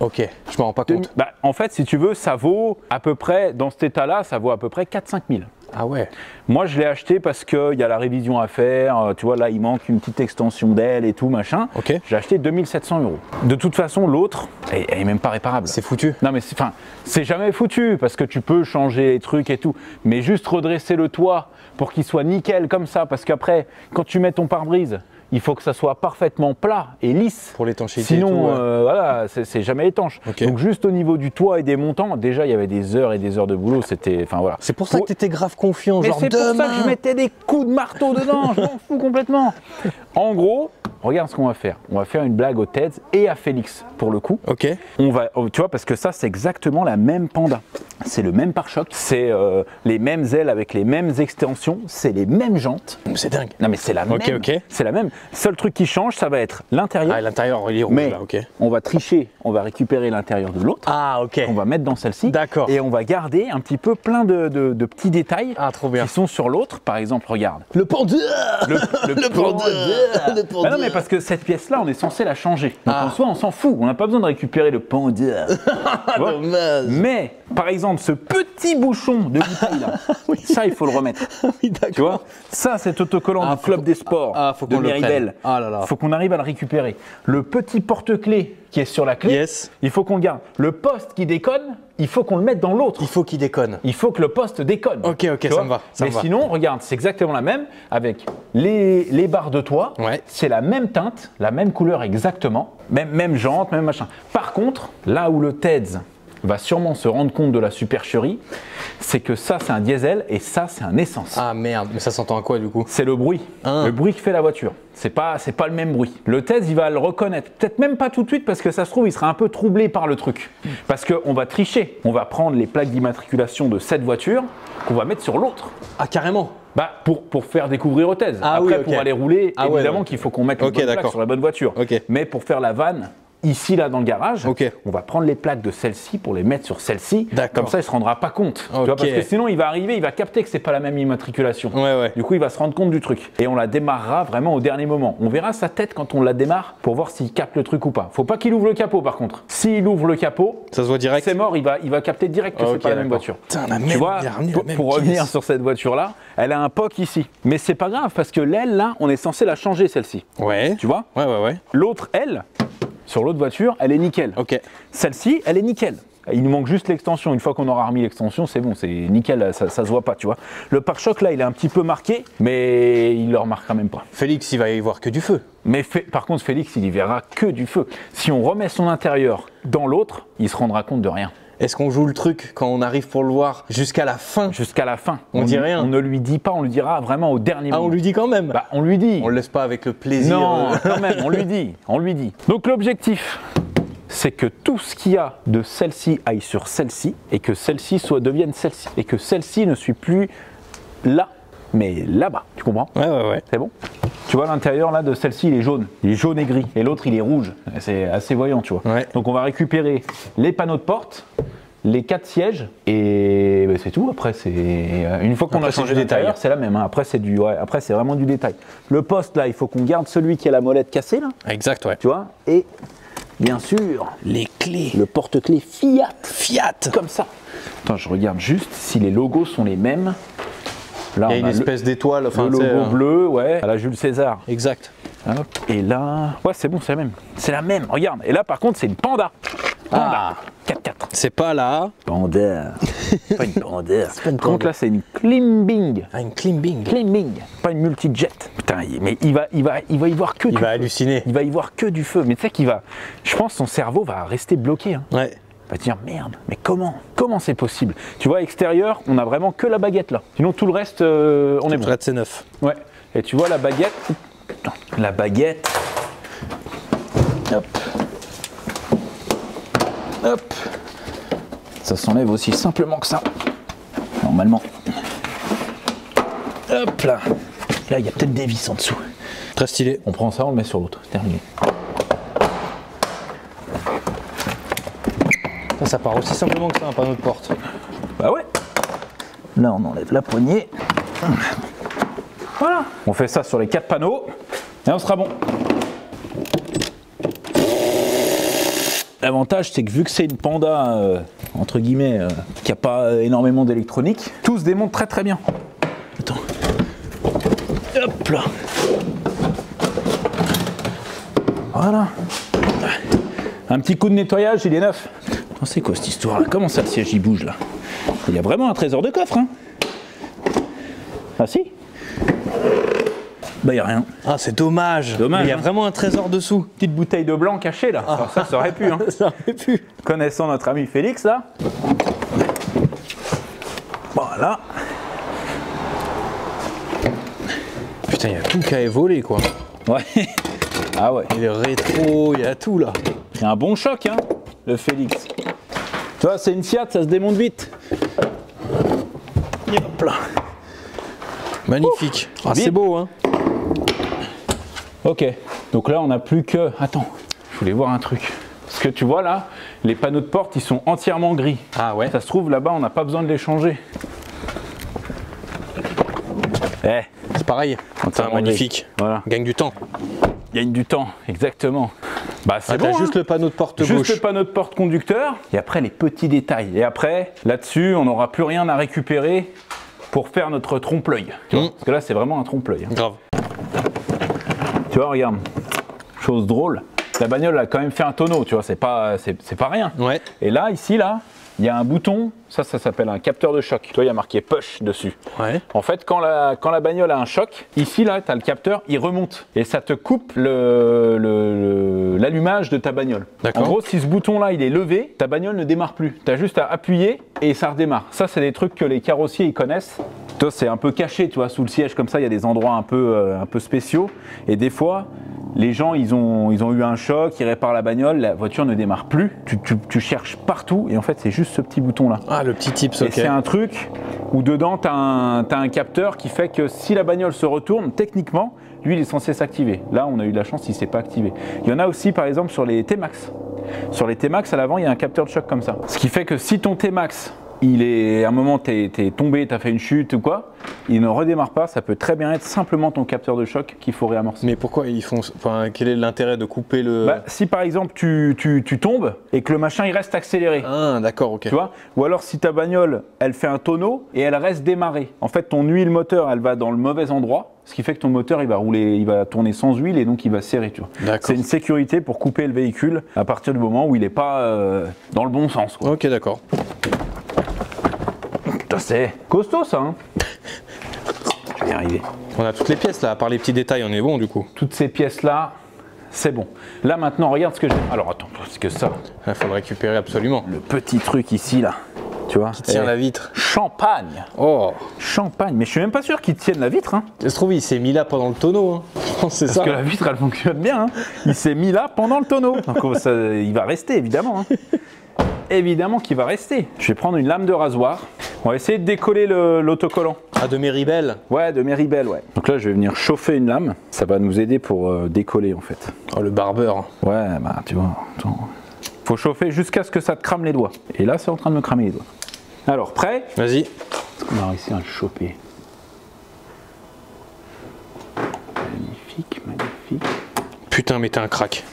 Ok, je m'en rends pas compte. Bah, en fait, si tu veux, ça vaut à peu près, dans cet état-là, ça vaut à peu près 4-5 000. Ah ouais. Moi, je l'ai acheté parce qu'il y a la révision à faire. Tu vois, là, il manque une petite extension d'aile et tout, machin. Ok. J'ai acheté 2700 €. De toute façon, l'autre, elle est même pas réparable. C'est foutu. Non, mais c'est jamais foutu parce que tu peux changer les trucs et tout. Mais juste redresser le toit pour qu'il soit nickel comme ça. Parce qu'après, quand tu mets ton pare-brise, il faut que ça soit parfaitement plat et lisse. Pour l'étanchéité. Sinon, et tout, ouais. voilà, c'est jamais étanche. Ok. Donc juste au niveau du toit et des montants, déjà il y avait des heures et des heures de boulot. C'était, enfin voilà. C'est pour ça que t'étais grave confiant, Mais genre c'est pour ça demain. que je mettais des coups de marteau dedans. Je m'en fous complètement. En gros, regarde ce qu'on va faire. On va faire une blague au TEDS et à Félix pour le coup. Ok. On va, tu vois, parce que ça c'est exactement la même panda. C'est le même pare-choc, c'est les mêmes ailes avec les mêmes extensions, c'est les mêmes jantes. C'est dingue. Non mais c'est la même. Ok. C'est la même. Seul truc qui change, ça va être l'intérieur. Ah, l'intérieur, il est rouge Mais là, ok. on va tricher, on va récupérer l'intérieur de l'autre. Ah, ok. On va mettre dans celle-ci. D'accord. Et on va garder un petit peu plein de petits détails Ah, trop bien. qui sont sur l'autre. Par exemple, regarde. Le panda. Le panda. Le panda. Ah non, mais parce que cette pièce-là, on est censé la changer. Donc Ah. en soi, on s'en fout. On n'a pas besoin de récupérer le panda. Tu vois. Dommage. Mais, par exemple, ce petit bouchon de bouteille là, ça, il faut le remettre. Oui, d'accord. Tu vois, ça, cet autocollant Ah, du Club des Sports faut de qu'on le Miribel. prenne. Ah là là. Faut qu'on arrive à le récupérer. Le petit porte-clés qui est sur la clé, Yes. il faut qu'on le garde. Le poste qui déconne, il faut qu'on le mette dans l'autre. Il faut qu'il déconne. Il faut que le poste déconne. Ok, Tu ça vois. me va. Ça Mais me va. sinon, regarde, c'est exactement la même avec les barres de toit. Ouais. C'est la même teinte, la même couleur exactement, même jante, même machin. Par contre, là où le TEDS va sûrement se rendre compte de la supercherie, c'est que ça c'est un diesel et ça c'est un essence. Ah merde, mais ça s'entend à quoi du coup? C'est le bruit, Ah. le bruit qui fait la voiture. C'est pas le même bruit. Le TEDS, il va le reconnaître. Peut-être même pas tout de suite parce que ça se trouve, il sera un peu troublé par le truc. Parce qu'on va tricher. On va prendre les plaques d'immatriculation de cette voiture qu'on va mettre sur l'autre. Ah carrément. Bah, pour faire découvrir au TEDS. Ah Après, oui, ok. pour aller rouler, Ah ouais, évidemment ouais. qu'il faut qu'on mette les Ok, bonnes plaques d'accord. sur la bonne voiture. Ok. Mais pour faire la vanne, ici, là, dans le garage. Ok. On va prendre les plaques de celle-ci pour les mettre sur celle-ci. D'accord. Comme ça, il se rendra pas compte. Tu vois, parce que sinon, il va arriver, il va capter que c'est pas la même immatriculation. Ouais. Du coup, il va se rendre compte du truc. Et on la démarrera vraiment au dernier moment. On verra sa tête quand on la démarre pour voir s'il capte le truc ou pas. Faut pas qu'il ouvre le capot, par contre. S'il ouvre le capot, Ça se voit direct. c'est mort, il va capter direct que c'est pas la même voiture. Putain, la Tu même, vois, il a ramené la même pour revenir pièce. sur cette voiture-là, elle a un POC ici. Mais c'est pas grave parce que l'aile, là, on est censé la changer, celle-ci. Ouais. Tu vois? Ouais. L'autre aile, sur l'autre voiture, elle est nickel. Ok. Celle-ci, elle est nickel. Il nous manque juste l'extension. Une fois qu'on aura remis l'extension, c'est bon, c'est nickel, ça se voit pas, tu vois. Le pare-choc, là, il est un petit peu marqué, mais il le remarquera même pas. Félix, il va y voir que du feu. Mais par contre, Félix, il y verra que du feu. Si on remet son intérieur dans l'autre, il se rendra compte de rien. Est-ce qu'on joue le truc quand on arrive pour le voir jusqu'à la fin? Jusqu'à la fin. On dit rien. On ne lui dit pas, on lui dira vraiment au dernier moment. Ah, on lui dit quand même. Bah, on lui dit. On le laisse pas avec le plaisir. Non, quand même, on lui dit. Donc l'objectif, c'est que tout ce qu'il y a de celle-ci aille sur celle-ci et que celle-ci devienne celle-ci et que celle-ci ne soit plus là, mais là-bas. Tu comprends? Ouais. C'est bon? Tu vois l'intérieur là de celle-ci, il est jaune et gris et l'autre il est rouge. C'est assez voyant, tu vois. Ouais. Donc on va récupérer les panneaux de porte, les 4 sièges et ben, c'est tout. Après c'est une fois qu'on Après, a c'est changé du l'intérieur, détail. c'est la même. Hein. Après après c'est vraiment du détail. Le poste là, il faut qu'on garde celui qui a la molette cassée là, Exact, ouais. tu vois. Et bien sûr, Les clés. le porte-clés Fiat, Fiat. comme ça. Attends, je regarde juste si les logos sont les mêmes. Là, Il y a on une espèce d'étoile. Enfin, le tu sais, logo bleu, ouais, à la Jules César. Exact. Hop, et là, ouais, c'est bon, c'est la même. C'est la même, regarde. Et là, par contre, c'est une Panda. Panda. 4x4. C'est pas là. Panda. Pas une Panda. une Par contre, là, c'est une Climbing. Ah, une climbing. Climbing. Pas une multijet. Putain, mais il va y voir que Il du va feu. halluciner. Il va y voir que du feu. Mais tu sais qu'il va. Je pense que son cerveau va rester bloqué. Hein. Ouais. Il va te dire merde, mais comment c'est possible? Tu vois, extérieur, on a vraiment que la baguette là. Sinon, tout le reste, on est bon. Fred, c'est neuf. Ouais. Et tu vois la baguette. Putain, la baguette. Hop. Hop. Ça s'enlève aussi simplement que ça. Normalement. Hop là. Là, il y a peut-être des vis en dessous. Très stylé. On prend ça, on le met sur l'autre. Terminé. Ça part aussi simplement que ça, un panneau de porte. Bah ouais. Là, on enlève la poignée. Voilà. On fait ça sur les 4 panneaux et on sera bon. L'avantage, c'est que vu que c'est une Panda, entre guillemets, qui n'a pas énormément d'électronique, tout se démonte très très bien. Attends. Hop là. Voilà. Un petit coup de nettoyage, il est neuf. C'est quoi cette histoire là? Comment ça le siège il bouge là? Il y a vraiment un trésor de coffre, hein? Ah si? Bah, il n'y a rien. Ah, c'est dommage. Dommage, Mais il y a hein. vraiment un trésor dessous. Petite bouteille de blanc cachée là. Alors, ça aurait pu, hein. Ça aurait pu. Connaissant notre ami Félix là. Voilà. Putain, il y a tout qui a évolué, quoi. Ouais. Ah ouais. Il est rétro, il y a tout là. C'est un bon choc, hein, le Félix. Tu vois, c'est une Fiat, ça se démonte vite. Et hop là. Magnifique. Ah, Vite. c'est beau, hein. Ok. Donc là, on n'a plus que. Attends, je voulais voir un truc. Parce que tu vois là, les panneaux de porte, ils sont entièrement gris. Ah ouais. Ça se trouve là-bas, on n'a pas besoin de les changer. Eh, C'est pareil. entièrement Enfin, magnifique. gris. Voilà. Gagne du temps. Il gagne du temps, exactement. Bah c'est Ah, bon. t'as juste le panneau de porte Juste gauche. le panneau de porte conducteur. Et après les petits détails. Et après, là-dessus, on n'aura plus rien à récupérer pour faire notre trompe-l'œil. Tu vois. Parce que là, c'est vraiment un trompe-l'œil. Hein. Grave. Tu vois, regarde. Chose drôle. La bagnole a quand même fait un tonneau, tu vois, c'est pas rien. Ouais. Et là, ici, là, il y a un bouton, ça s'appelle un capteur de choc. Tu vois, il y a marqué push dessus. Ouais. En fait, quand la bagnole a un choc, ici, là, tu as le capteur, il remonte. Et ça te coupe l'allumage de ta bagnole. D'accord. En gros, si ce bouton-là, il est levé, ta bagnole ne démarre plus. Tu as juste à appuyer et ça redémarre. Ça, c'est des trucs que les carrossiers, ils connaissent. Toi, c'est un peu caché, tu vois, sous le siège comme ça, il y a des endroits un peu spéciaux. Et des fois, les gens, ils ont eu un choc, ils réparent la bagnole, la voiture ne démarre plus. Tu cherches partout et en fait, c'est juste ce petit bouton-là. Ah, le petit tips, ok. Et c'est un truc où dedans, tu as un capteur qui fait que si la bagnole se retourne, techniquement, lui, il est censé s'activer. Là, on a eu de la chance, il ne s'est pas activé. Il y en a aussi, par exemple, sur les T-Max. Sur les T-Max, à l'avant, il y a un capteur de choc comme ça. Ce qui fait que si ton T-Max, à un moment, t'es tombé, t'as fait une chute ou quoi, il ne redémarre pas, ça peut très bien être simplement ton capteur de choc qu'il faut réamorcer. Mais pourquoi ils font... Enfin, quel est l'intérêt de couper le... Bah, si par exemple tu tombes et que le machin il reste accéléré. Ah, d'accord, ok. Tu vois? Ou alors si ta bagnole, elle fait un tonneau et elle reste démarrée. En fait, ton huile moteur, elle va dans le mauvais endroit, ce qui fait que ton moteur, il va rouler, il va tourner sans huile et donc il va serrer, tu vois. C'est une sécurité pour couper le véhicule à partir du moment où il n'est pas dans le bon sens, quoi. Ok, d'accord. C'est costaud ça, hein. Je vais y arriver. On a toutes les pièces là, à part les petits détails, on est bon du coup. Toutes ces pièces là, c'est bon. Là maintenant, regarde ce que j'ai. Alors attends, parce que ça. Il faut le récupérer absolument. Le petit truc ici là, tu vois. Qui tient la vitre. Champagne. Oh. Champagne. Mais je suis même pas sûr qu'il tienne la vitre, hein. Ça se trouve, il s'est mis là pendant le tonneau. Hein. Je pense que c'est ça. Parce que la vitre, elle fonctionne bien. Hein. Il s'est mis là pendant le tonneau. Donc ça, il va rester évidemment. Hein. Évidemment qu'il va rester. Je vais prendre une lame de rasoir. On va essayer de décoller l'autocollant. Ah, de Meribel? Ouais, de Meribel, ouais. Donc là, je vais venir chauffer une lame. Ça va nous aider pour décoller, en fait. Oh, le barbeur. Ouais, bah, tu vois. Attends. Faut chauffer jusqu'à ce que ça te crame les doigts. Et là, c'est en train de me cramer les doigts. Alors, prêt? Vas-y. Est-ce qu'on a réussi à le choper? Magnifique, magnifique. Putain, mais t'es un crack.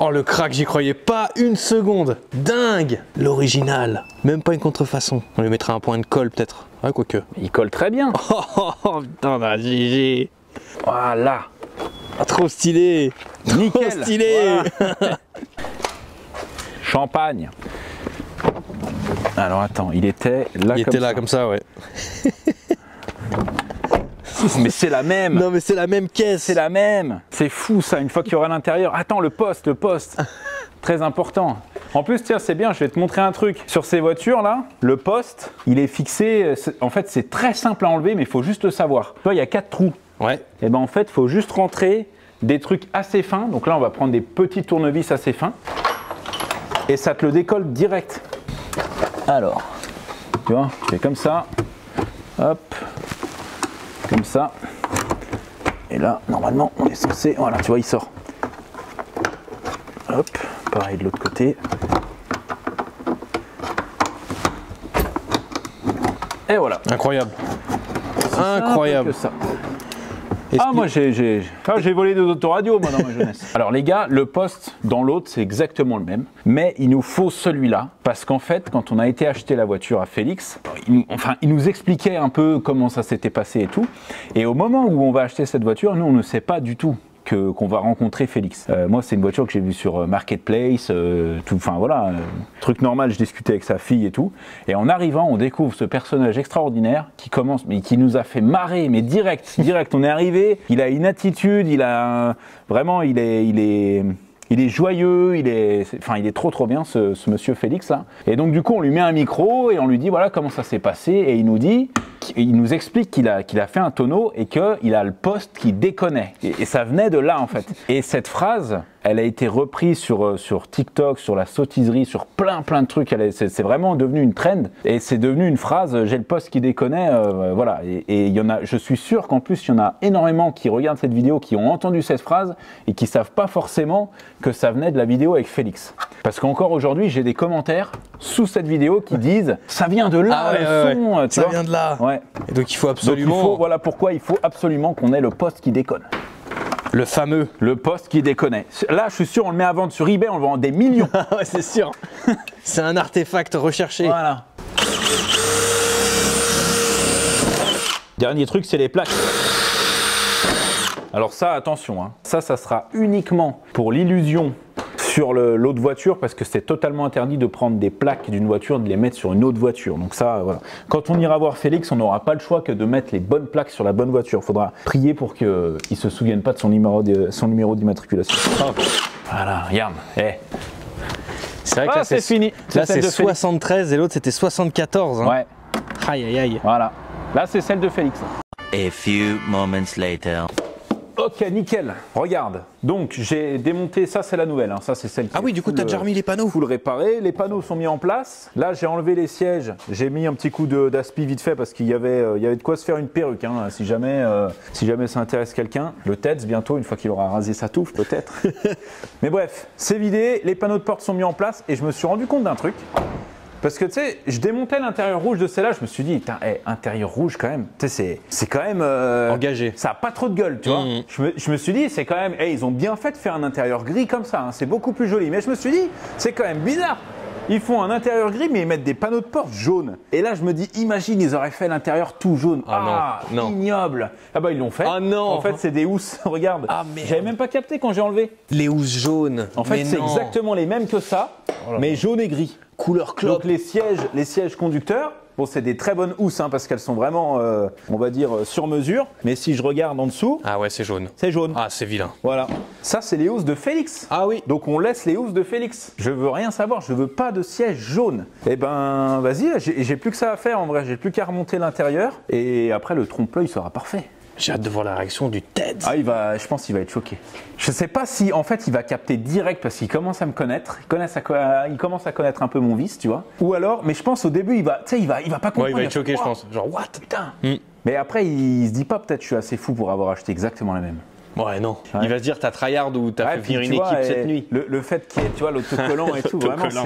Oh, le crack, j'y croyais pas une seconde. Dingue. L'original. Même pas une contrefaçon. On lui mettra un point de colle peut-être. Ouais, quoique. Il colle très bien. Oh, putain, bah, GG. Voilà. Ah, trop stylé. Nickel. Trop stylé. Voilà. Champagne. Alors attends, il était là. Il était là comme ça, ouais. Mais c'est la même. Non, mais c'est la même caisse. C'est la même. C'est fou ça, une fois qu'il y aura l'intérieur. Attends, le poste. Très important. En plus, tiens, c'est bien, je vais te montrer un truc. Sur ces voitures là, le poste, il est fixé. En fait, c'est très simple à enlever, mais il faut juste le savoir. Tu vois, il y a 4 trous. Ouais. Et ben en fait, il faut juste rentrer des trucs assez fins. Donc là, on va prendre des petits tournevis assez fins. Et ça te le décolle direct. Alors, tu vois, je fais comme ça. Hop. Comme ça. Et là, normalement, on est censé... Voilà, tu vois, il sort. Hop, pareil de l'autre côté. Et voilà. Incroyable. Incroyable. Que ça. Moi j'ai volé des autoradios moi dans ma jeunesse. Alors les gars, le poste dans l'autre c'est exactement le même, mais il nous faut celui-là parce qu'en fait quand on a été acheter la voiture à Félix, il nous expliquait un peu comment ça s'était passé et tout. Et au moment où on va acheter cette voiture, nous on ne sait pas du tout qu'on va rencontrer Félix. Moi, c'est une voiture que j'ai vue sur Marketplace, voilà, truc normal, je discutais avec sa fille et tout. Et en arrivant, on découvre ce personnage extraordinaire qui commence, mais qui nous a fait marrer, mais direct. On est arrivé, il a une attitude, vraiment, il est joyeux, il est trop bien ce monsieur Félix là. Et donc du coup on lui met un micro et on lui dit voilà comment ça s'est passé et il nous explique qu'il a fait un tonneau et qu'il a le poste qui déconnait. Et ça venait de là en fait. Et cette phrase, elle a été reprise sur TikTok, sur la sottiserie, sur plein de trucs. C'est vraiment devenu une trend et c'est devenu une phrase j'ai le poste qui déconnait, voilà. Et il y en a, je suis sûr qu'en plus il y en a énormément qui regardent cette vidéo, qui ont entendu cette phrase et qui savent pas forcément que ça venait de la vidéo avec Félix. Parce qu'encore aujourd'hui j'ai des commentaires sous cette vidéo qui disent ça vient de là, le son, tu ça vois. Vient de là. Ouais. Et donc il faut absolument. Voilà pourquoi il faut absolument qu'on ait le poste qui déconne. Le fameux. Le poste qui déconnait. Là, je suis sûr, on le met à vendre sur eBay, on le vend des millions. Ouais, c'est sûr. C'est un artefact recherché. Voilà. Dernier truc, c'est les plaques. Alors ça, attention, hein. Ça sera uniquement pour l'illusion sur l'autre voiture parce que c'est totalement interdit de prendre des plaques d'une voiture, de les mettre sur une autre voiture. Donc ça, voilà. Quand on ira voir Félix, on n'aura pas le choix que de mettre les bonnes plaques sur la bonne voiture. Il faudra prier pour qu'il ne se souvienne pas de son numéro d'immatriculation. Voilà, regarde. C'est vrai que là, c'est fini. Là, c'est 73 et l'autre, c'était 74. Hein. Ouais. Aïe aïe aïe. Voilà. Là, c'est celle de Félix. A few moments later. Ok, nickel. Regarde. Donc, j'ai démonté. Ça, c'est la nouvelle. Hein. Ça, c'est celle qui Ah oui, est du coup, full, t'as déjà remis les panneaux. Full réparé. Les panneaux sont mis en place. Là, j'ai enlevé les sièges. J'ai mis un petit coup d'aspi vite fait parce qu'il y avait de quoi se faire une perruque. Hein, si jamais ça intéresse quelqu'un. Le TEDS, bientôt, une fois qu'il aura rasé sa touffe, peut-être. Mais bref, c'est vidé. Les panneaux de porte sont mis en place. Et je me suis rendu compte d'un truc. Parce que tu sais, je démontais l'intérieur rouge de celle-là, je me suis dit, intérieur rouge quand même, tu sais, c'est quand même engagé. Ça a pas trop de gueule, tu vois. Je me suis dit, c'est quand même, ils ont bien fait de faire un intérieur gris comme ça, hein, c'est beaucoup plus joli. Mais je me suis dit, c'est quand même bizarre. Ils font un intérieur gris, mais ils mettent des panneaux de porte jaunes. Et là, je me dis, imagine, ils auraient fait l'intérieur tout jaune. Ah non, ignoble. Ah bah ils l'ont fait. Ah non. En fait, c'est des housses. Regarde. Ah merde. J'avais même pas capté quand j'ai enlevé. Les housses jaunes. En fait, c'est exactement les mêmes que ça, mais jaune et gris. Couleur clope. Donc les sièges conducteurs, bon c'est des très bonnes housses hein, parce qu'elles sont vraiment, on va dire, sur mesure. Mais si je regarde en dessous, Ah ouais, c'est jaune. c'est jaune. Ah, c'est vilain. Voilà. Ça c'est les housses de Félix. Ah oui. Donc on laisse les housses de Félix. Je veux rien savoir, je veux pas de siège jaune. Eh ben vas-y, j'ai plus que ça à faire en vrai, j'ai plus qu'à remonter l'intérieur et après le trompe-l'œil sera parfait. J'ai hâte de voir la réaction du TEDS. Ah, je pense qu'il va être choqué. Je sais pas si, en fait, il va capter direct parce qu'il commence à me connaître. Il commence à connaître un peu mon vice, tu vois. Ou alors, mais je pense au début, il va pas comprendre. Ouais, il va être choqué, je pense. Genre, what? Putain. Mais après, il se dit pas, peut-être, je suis assez fou pour avoir acheté exactement la même. Ouais, non. Ouais. Il va se dire, t'as tryhard ou t'as fait puis, venir tu une vois, équipe cette nuit. Le fait qu'il y ait, tu vois, l'autocollant et tout, vraiment, L'autocollant.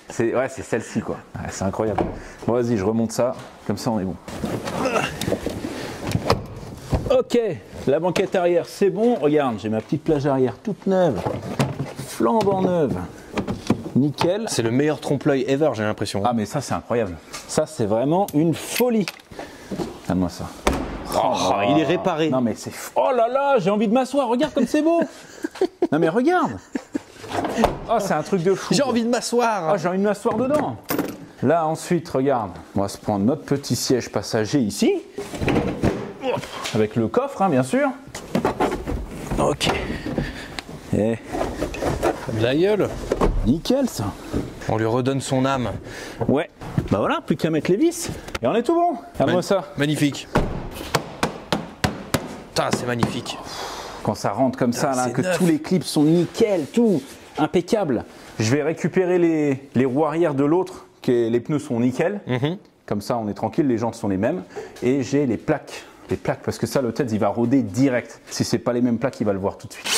c'est celle-ci, quoi. Ouais, c'est incroyable. Bon, vas-y, je remonte ça. Comme ça, on est bon. Ok, la banquette arrière, c'est bon. Regarde, j'ai ma petite plage arrière toute neuve, flambant neuve. Nickel. C'est le meilleur trompe-l'œil ever, j'ai l'impression. Ah, mais ça, c'est incroyable. Ça, c'est vraiment une folie. Regarde-moi ça. Oh, il est réparé. Non, mais c'est... Oh là là, j'ai envie de m'asseoir. Regarde comme c'est beau. Non, mais regarde. Oh, c'est un truc de fou. J'ai envie de m'asseoir. Ah, j'ai envie de m'asseoir dedans. Là, ensuite, regarde. On va se prendre notre petit siège passager ici. Avec le coffre, hein, bien sûr. Ok. Et De la gueule. nickel, ça. On lui redonne son âme. Ouais. Bah voilà, plus qu'à mettre les vis. Et on est tout bon. Regarde-moi ça. Magnifique. Putain, c'est magnifique. Quand ça rentre comme ça, là, c'est que neuf. tous les clips sont nickel, tout impeccable. Je vais récupérer les roues arrière de l'autre, les pneus sont nickel. Comme ça, on est tranquille, les jantes sont les mêmes. Et j'ai les plaques. Les plaques, parce que ça, le TEDS, il va rôder direct. Si c'est pas les mêmes plaques, il va le voir tout de suite.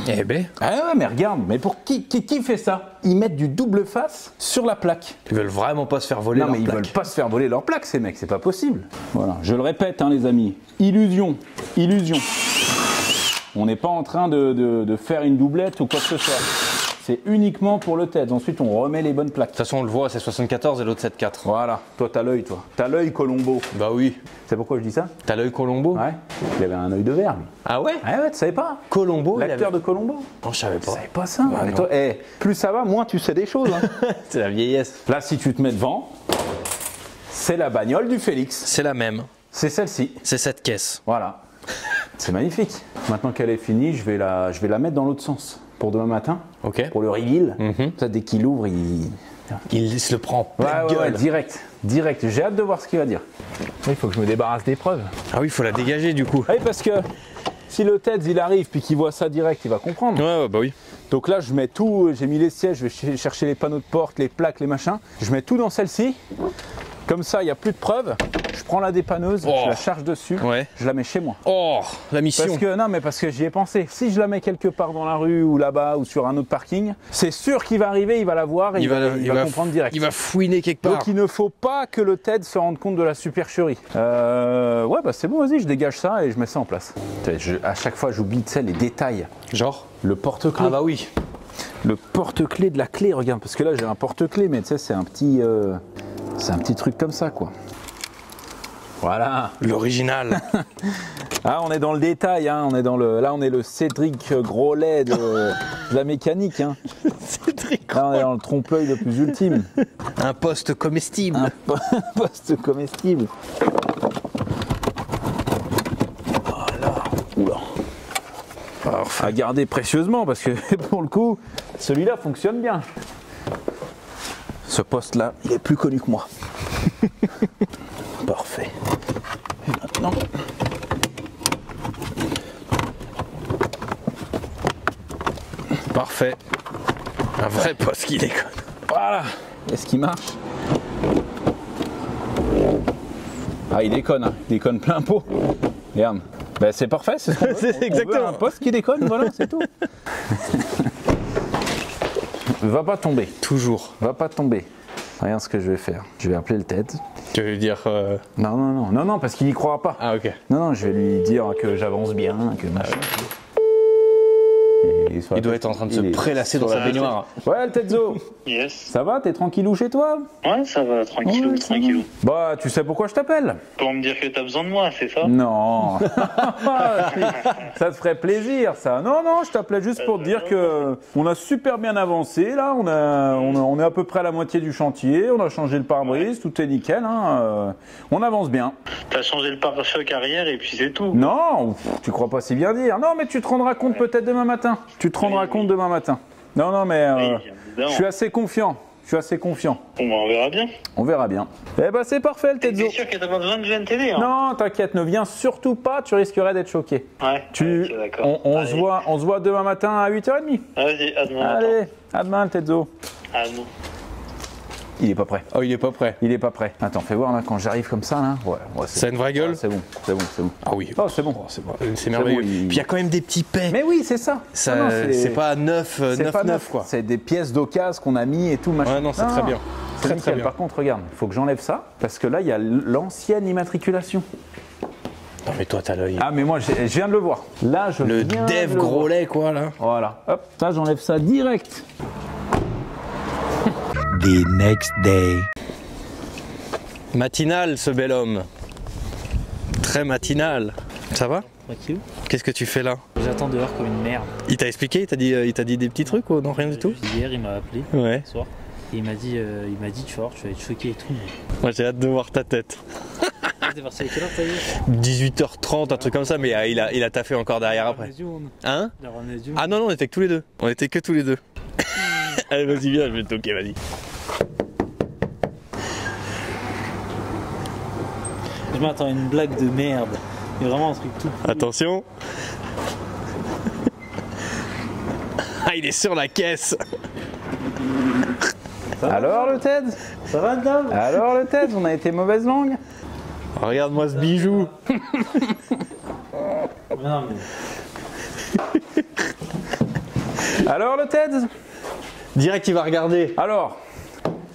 Eh ben. Ah ouais, mais regarde, mais pour qui fait ça? Ils mettent du double face sur la plaque. Ils veulent vraiment pas se faire voler Non, leur mais ils plaque. veulent pas se faire voler leur plaque, ces mecs, c'est pas possible. Voilà, je le répète, hein, les amis. Illusion, illusion. On n'est pas en train de faire une doublette ou quoi que ce soit. C'est uniquement pour le TEDS. Ensuite, on remet les bonnes plaques. De toute façon, on le voit, c'est 74 et l'autre 7,4. Voilà, toi, t'as l'œil, toi. T'as l'œil Colombo. Bah oui. C'est pourquoi je dis ça? T'as l'œil Colombo? Ouais. Il avait un œil de verre, lui. Ah ouais? Ah ouais, tu savais pas? Colombo, L'acteur de Colombo. Oh, je savais Tu pas. savais pas ça? Bah Mais non. toi, plus ça va, moins tu sais des choses. Hein. C'est la vieillesse. Là, si tu te mets devant, c'est la bagnole du Félix. C'est la même. C'est celle-ci. C'est cette caisse. Voilà. C'est magnifique. Maintenant qu'elle est finie, je vais la mettre dans l'autre sens pour demain matin. Ok. Pour le reveal. Ça, dès qu'il ouvre, il... Il se le prend en pleine Ouais, gueule. direct. Direct. J'ai hâte de voir ce qu'il va dire. Il faut que je me débarrasse des preuves. Ah oui, il faut la dégager du coup. Oui, parce que si le TEDS il arrive puis qu'il voit ça direct, il va comprendre. Ouais, bah oui. Donc là, je mets tout, j'ai mis les sièges, je vais chercher les panneaux de porte, les plaques, les machins. Je mets tout dans celle-ci. Comme ça, il n'y a plus de preuves. Je prends la dépanneuse, je la charge dessus, Ouais. je la mets chez moi. Oh, la mission. Parce que j'y ai pensé. Si je la mets quelque part dans la rue ou là-bas ou sur un autre parking, c'est sûr qu'il va arriver, il va la voir et il va comprendre direct. Il va fouiner quelque part. Donc il ne faut pas que le TEDS se rende compte de la supercherie. Ouais, bah c'est bon, vas-y, je dégage ça et je mets ça en place. À chaque fois, j'oublie, tu sais, les détails. Genre? Le porte-clés. Ah bah oui. Le porte-clés de la clé, regarde, parce que là j'ai un porte-clés, mais tu sais, c'est un petit truc comme ça, quoi. Voilà. L'original. Ah, on est dans le détail, hein. Là, on est le Cédric Grolet de la mécanique, hein. Cédric. Là, on est dans le trompe-l'œil le plus ultime. Un poste comestible. Un poste comestible. Voilà. Oula. À garder précieusement parce que pour le coup, celui-là fonctionne bien. Ce poste-là, il est plus connu que moi. Parfait. Et maintenant... Parfait. Un vrai poste qui déconne. Voilà. Est-ce qu'il marche? Ah, il déconne, hein. Il déconne plein pot. Regarde. Ben, c'est parfait, c'est ce qu'on veut. C'est exactement. On veut un poste qui déconne, voilà, c'est tout. Va pas tomber. Toujours. Va pas tomber. Regarde ce que je vais faire. Je vais appeler le TED. Tu veux dire... Non, parce qu'il y croira pas. Ah, ok. Non, je vais lui dire que j'avance bien, que machin. Il doit être en train de se prélasser dans sa baignoire. Ouais, le Tetzo. Yes. Ça va? T'es tranquillou chez toi? Ouais, ça va, tranquillou, Ouais, tranquillou. Bah, tu sais pourquoi je t'appelle? Pour me dire que t'as besoin de moi, c'est ça? Non. Ça te ferait plaisir, ça. Non, je t'appelais juste pour te dire que on a super bien avancé, là. On est à peu près à la moitié du chantier. On a changé le pare-brise, tout est nickel. Hein. On avance bien. T'as changé le pare-choc arrière et puis c'est tout. Non, tu crois pas si bien dire. Non, mais tu te rendras compte peut-être demain matin. Tu te rendras compte demain matin. Non, mais je suis assez confiant. Bon, bah, on verra bien. On verra bien. Eh ben, c'est parfait, le Tetzo. T'es sûr que t'as pas besoin que je vienne t'aider, hein? Non, t'inquiète, ne viens surtout pas, tu risquerais d'être choqué. Ouais, ok, d'accord. On se voit demain matin à 8h30. Vas-y, à demain. Allez, à demain, le Tetzo. À demain. Il est pas prêt. Oh, il est pas prêt. Attends, fais voir là, quand j'arrive comme ça là. Ouais, Ça a une vraie gueule? C'est bon. Ah oui. Oh, c'est bon. C'est merveilleux. bon, Puis il y a quand même des petits paix. Mais oui, c'est ça. Non, C'est pas neuf quoi. C'est des pièces d'occasion qu'on a mis et tout machin. Ouais, non, c'est très bien. C'est Très nickel. bien. Par contre, regarde, il faut que j'enlève ça parce que là, il y a l'ancienne immatriculation. Non mais toi t'as l'œil. Ah, mais moi, je viens de le voir. Là, je Le viens dev de le gros voir. lait quoi là. Voilà. Hop, ça, j'enlève ça direct. The next day. Matinal ce bel homme. Très matinal. Ça va? Tranquille. Qu'est-ce que tu fais là? J'attends dehors comme une merde. Il t'a expliqué? Il t'a dit des petits trucs ou non rien du tout? Hier, il m'a appelé Ouais. ce soir. Et il m'a dit, tu vas voir, tu vas être choqué et tout. Moi j'ai hâte de voir ta tête. T'es parti à quelle heure, t'as vu? 18h30, un truc comme ça, mais il a taffé encore derrière après. Hein? Ah non, on était que tous les deux. On était que tous les deux. Allez, vas-y, viens, je vais te toquer, vas-y. Je m'attends à une blague de merde. Il y a vraiment un truc tout pourri. Attention. Ah, il est sur la caisse. Alors, le TED? Ça va, Dame? Alors, le TED, on a été mauvaise langue? Regarde-moi ce bijou. Non, mais... Alors, le TED? Direct, il va regarder. Alors,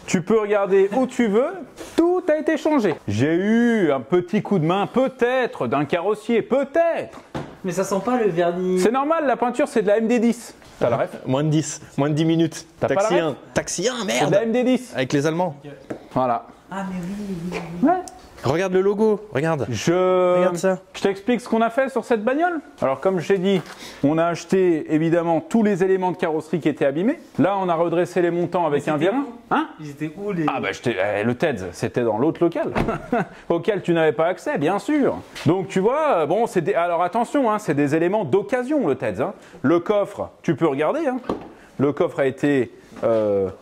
tu peux regarder où tu veux, tout a été changé. J'ai eu un petit coup de main, peut-être, d'un carrossier, peut-être. Mais ça sent pas le vernis. C'est normal, la peinture, c'est de la MD10. T'as la ref? Moins de 10 minutes. T'as pas Taxi la 1. Taxi 1, C'est de la merde. MD10. Avec les Allemands. Voilà. Ah, mais oui. Ouais. Regarde le logo, regarde. Je ça. t'explique ce qu'on a fait sur cette bagnole. Alors, comme je t'ai dit, on a acheté évidemment tous les éléments de carrosserie qui étaient abîmés. Là, on a redressé les montants avec un vérin. Hein? Ils étaient où les... Ah bah le TED, c'était dans l'autre local, auquel tu n'avais pas accès, bien sûr. Donc tu vois, bon, alors attention, hein, c'est des éléments d'occasion le TED. Hein. Le coffre, tu peux regarder, hein. Le coffre a été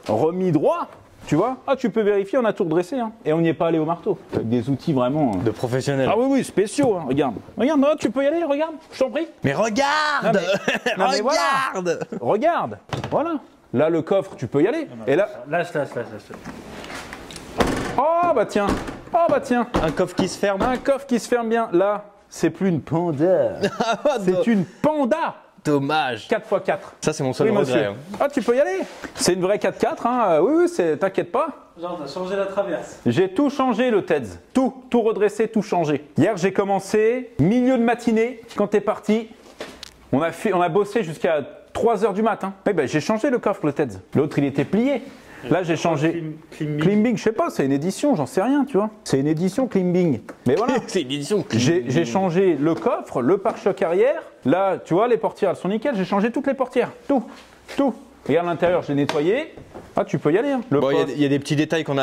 remis droit, tu vois. Ah, tu peux vérifier, on a tout redressé, hein. Et on n'y est pas allé au marteau, avec des outils vraiment... De professionnel. Ah oui, spéciaux, hein. Regarde, non, tu peux y aller, regarde, je t'en prie. Mais regarde. Non, mais voilà. Regarde. Regarde, voilà. Là, le coffre, tu peux y aller. Et là... Lâche. Oh bah tiens. Un coffre qui se ferme. Un coffre qui se ferme bien. Là, c'est plus une panda. C'est une panda. Dommage. 4x4. Ça, c'est mon seul Oui, regret. monsieur. Hein. Ah, tu peux y aller. C'est une vraie 4x4. Hein. Oui, t'inquiète pas. Genre, t'as changé la traverse. J'ai tout changé, le TEDS. Tout redressé, tout changé. Hier, j'ai commencé, milieu de matinée, quand t'es parti. On a bossé jusqu'à 3h du matin. Oui, ben, j'ai changé le coffre, le TEDS. L'autre, il était plié. Là, j'ai changé. Climbing, je sais pas, c'est une édition, j'en sais rien, tu vois. C'est une édition Climbing. Mais voilà. C'est une édition. J'ai changé le coffre, le pare-choc arrière. Là, tu vois, les portières, elles sont nickel. J'ai changé toutes les portières. Tout. Regarde l'intérieur, je l'ai nettoyé. Ah, tu peux y aller. Hein. Bon, il y a des petits détails qu'il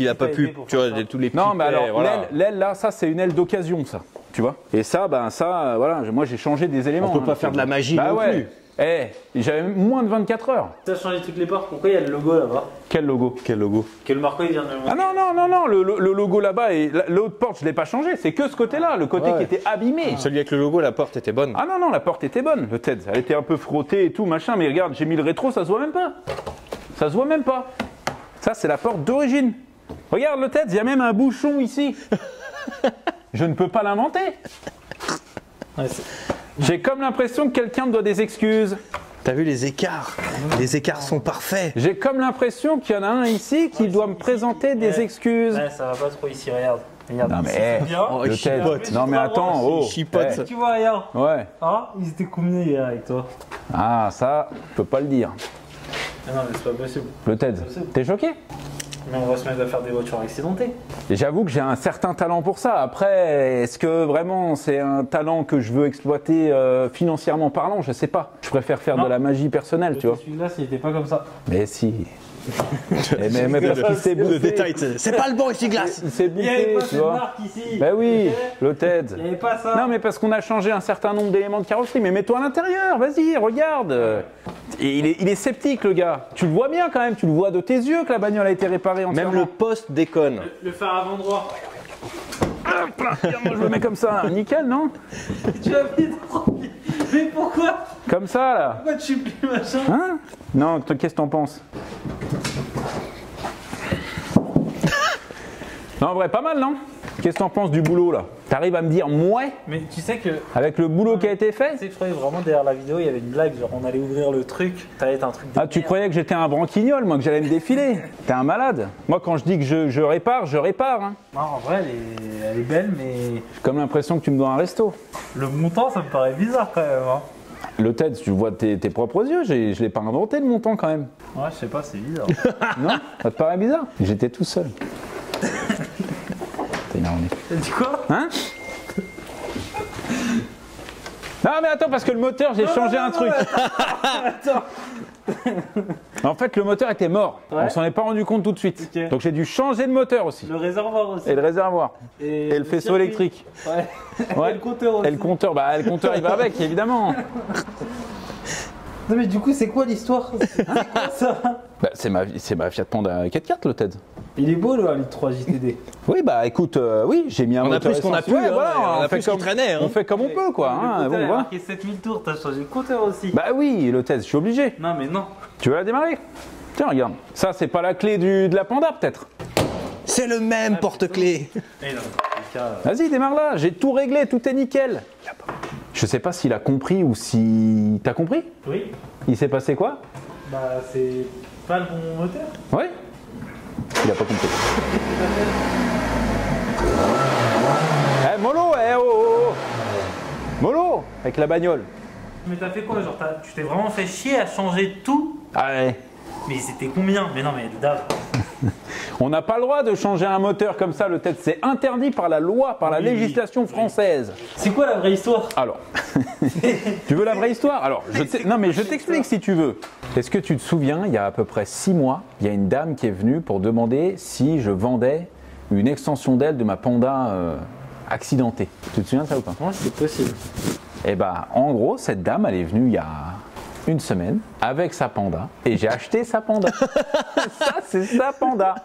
n'a pas pu. Tu vois, tous les petits. Non, mais alors, voilà. l'aile, là, ça, c'est une aile d'occasion, ça. Tu vois. Et ça, voilà, moi, j'ai changé des éléments. On peut pas faire de la magie non plus. Eh, j'avais moins de 24 heures. Tu as changé toutes les portes, pourquoi il y a le logo là-bas? Quel logo? Quel logo? Que le Marco il vient de me montrer. Ah non, le logo là-bas et l'autre porte, je l'ai pas changé. C'est que ce côté-là, le côté qui était abîmé. Celui avec le logo, la porte était bonne. Ah non, la porte était bonne, le TED. Elle était un peu frottée et tout, machin. Mais regarde, j'ai mis le rétro, ça se voit même pas. Ça se voit même pas. Ça, c'est la porte d'origine. Regarde le TED, il y a même un bouchon ici. Je ne peux pas l'inventer. Ouais, J'ai comme l'impression que quelqu'un me doit des excuses. T'as vu les écarts? Les écarts sont parfaits. J'ai comme l'impression qu'il y en a un ici qui doit me présenter des excuses. ouais, ça va pas trop ici, regarde. Regarde. Non mais, Oh, le il TED. chipote. Non mais attends, oh. Il chipote. Eh, Tu vois, regarde. ouais. Ah, ils étaient combien hier avec toi? Ah, ça, je peux pas le dire. Ah non, mais c'est pas possible. Le TED, t'es choqué? Mais on va se mettre à faire des voitures accidentées. Et j'avoue que j'ai un certain talent pour ça. Après, est-ce que vraiment c'est un talent que je veux exploiter financièrement parlant? Je sais pas. Je préfère faire de la magie personnelle, tu vois. Celui-là, s'il était pas comme ça. Mais si. mais parce qu'il s'est Le bouffé. détail, c'est pas le bon essuie-glace. Il s'est Il n'y avait bouffé, pas tu cette vois. marque ici. Ben oui, Ok. le TED. Il n'y avait pas ça. Non, mais parce qu'on a changé un certain nombre d'éléments de carrosserie. Mais mets-toi à l'intérieur, vas-y, regarde. Et il est sceptique, le gars. Tu le vois bien quand même, tu le vois de tes yeux que la bagnole a été réparée entièrement. Même le poste déconne. Le phare avant droit. Hop là, regarde, moi je le mets comme ça, nickel, non? Tu as mis trop. Mais pourquoi? Comme ça, là. Pourquoi tu plies machin? Hein? Non, qu'est-ce que t'en penses? Non, en vrai, pas mal, non? Qu'est-ce que t'en penses du boulot, là? T'arrives à me dire, mouais, Mais tu sais que. avec le boulot qui a été Tu fait? sais que je croyais vraiment derrière la vidéo, il y avait une blague, genre on allait ouvrir le truc, ça allait être un truc de Ah, tu merde. croyais que j'étais un branquignol, moi, que j'allais me défiler? T'es un malade. Moi, quand je dis que je répare, je répare. Hein. Non, en vrai, elle est belle, mais J'ai comme l'impression que tu me dois un resto. le montant, ça me paraît bizarre quand même. Hein. Le TED, tu le vois de tes propres yeux, je l'ai pas inventé le montant quand même. Ouais, je sais pas, c'est bizarre. Non? Ça te paraît bizarre? J'étais tout seul. T'es énervé. T'as dit quoi? Hein? Non mais attends, parce que le moteur, j'ai changé un truc. Attends. En fait, le moteur était mort. Ouais. On s'en est pas rendu compte tout de suite. Ok. Donc j'ai dû changer de moteur aussi. Le réservoir aussi. Et le réservoir. Et le faisceau circuit. électrique. Ouais. Ouais. Et le compteur aussi. Et le compteur, bah le compteur il va avec, évidemment. Non mais du coup, c'est quoi l'histoire? C'est quoi ça? Bah, c'est ma Fiat Panda 4x4 le TED. Il est beau le 1.3 JTD. Oui, bah écoute, oui, j'ai mis un On a moteur plus qu'on a essentiel. pu, Ouais, hein, voilà, on a fait plus ce qui traînait, hein. On fait comme on peut, quoi. Hein, Le bon, compteur, il a voilà. marqué 7000 tours, t'as changé le compteur aussi. Bah oui, le TED, je suis obligé. Non mais non. Tu veux la démarrer? Tiens, regarde. Ça, c'est pas la clé de la Panda, peut-être? C'est le même porte-clés. Et non, les cas, Vas-y, démarre-la. J'ai tout réglé, tout est nickel. Je sais pas s'il a compris ou si... T'as compris? oui. Il s'est passé quoi? Bah c'est pas le bon moteur. Oui? Il a pas compris. Eh, mollo, oh. Mollo, avec la bagnole. Mais t'as fait quoi? Genre tu t'es vraiment fait chier à changer tout? Ah ouais. Mais c'était combien? Mais non mais Dave. On n'a pas le droit de changer un moteur comme ça, le TED. C'est interdit par la loi, par la Oui, législation oui. française. C'est quoi la vraie histoire? Alors, tu veux la vraie histoire? Alors, non mais je t'explique si tu veux. Est-ce que tu te souviens, il y a à peu près 6 mois, il y a une dame qui est venue pour demander si je vendais une extension d'aile de ma Panda accidentée. Tu te souviens de ça ou pas? Moi c'est possible. Eh bah, en gros, cette dame, elle est venue il y a une semaine avec sa Panda et j'ai acheté sa Panda. Ça, c'est sa Panda.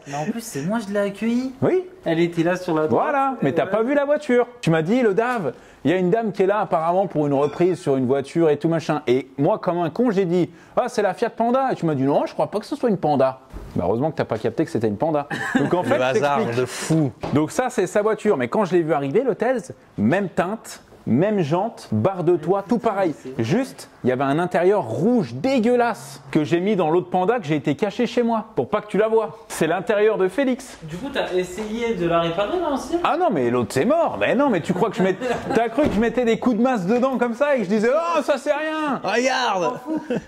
Mais en plus c'est moi je l'ai accueillie. Oui, Elle était là sur la droite. voilà, mais t'as pas vu la voiture. Tu m'as dit, le Dave, il y a une dame qui est là apparemment pour une reprise sur une voiture et tout machin. Et moi, comme un con, j'ai dit, ah, c'est la Fiat Panda. Et tu m'as dit, non, je crois pas que ce soit une Panda. Bah, heureusement que t'as pas capté que c'était une Panda. Donc en fait, Le hasard t'expliques. de fou. Donc ça, c'est sa voiture. Mais quand je l'ai vu arriver, le Tels, même teinte, même jante, barre de toit, tout pareil. Juste, il y avait un intérieur rouge dégueulasse que j'ai mis dans l'autre Panda que j'ai été caché chez moi pour pas que tu la vois. C'est l'intérieur de Félix. Du coup t'as essayé de la réparer là aussi? Ah non, mais l'autre c'est mort. Mais non, mais tu crois que t'as cru que je mettais des coups de masse dedans comme ça et que je disais oh ça c'est rien. Regarde.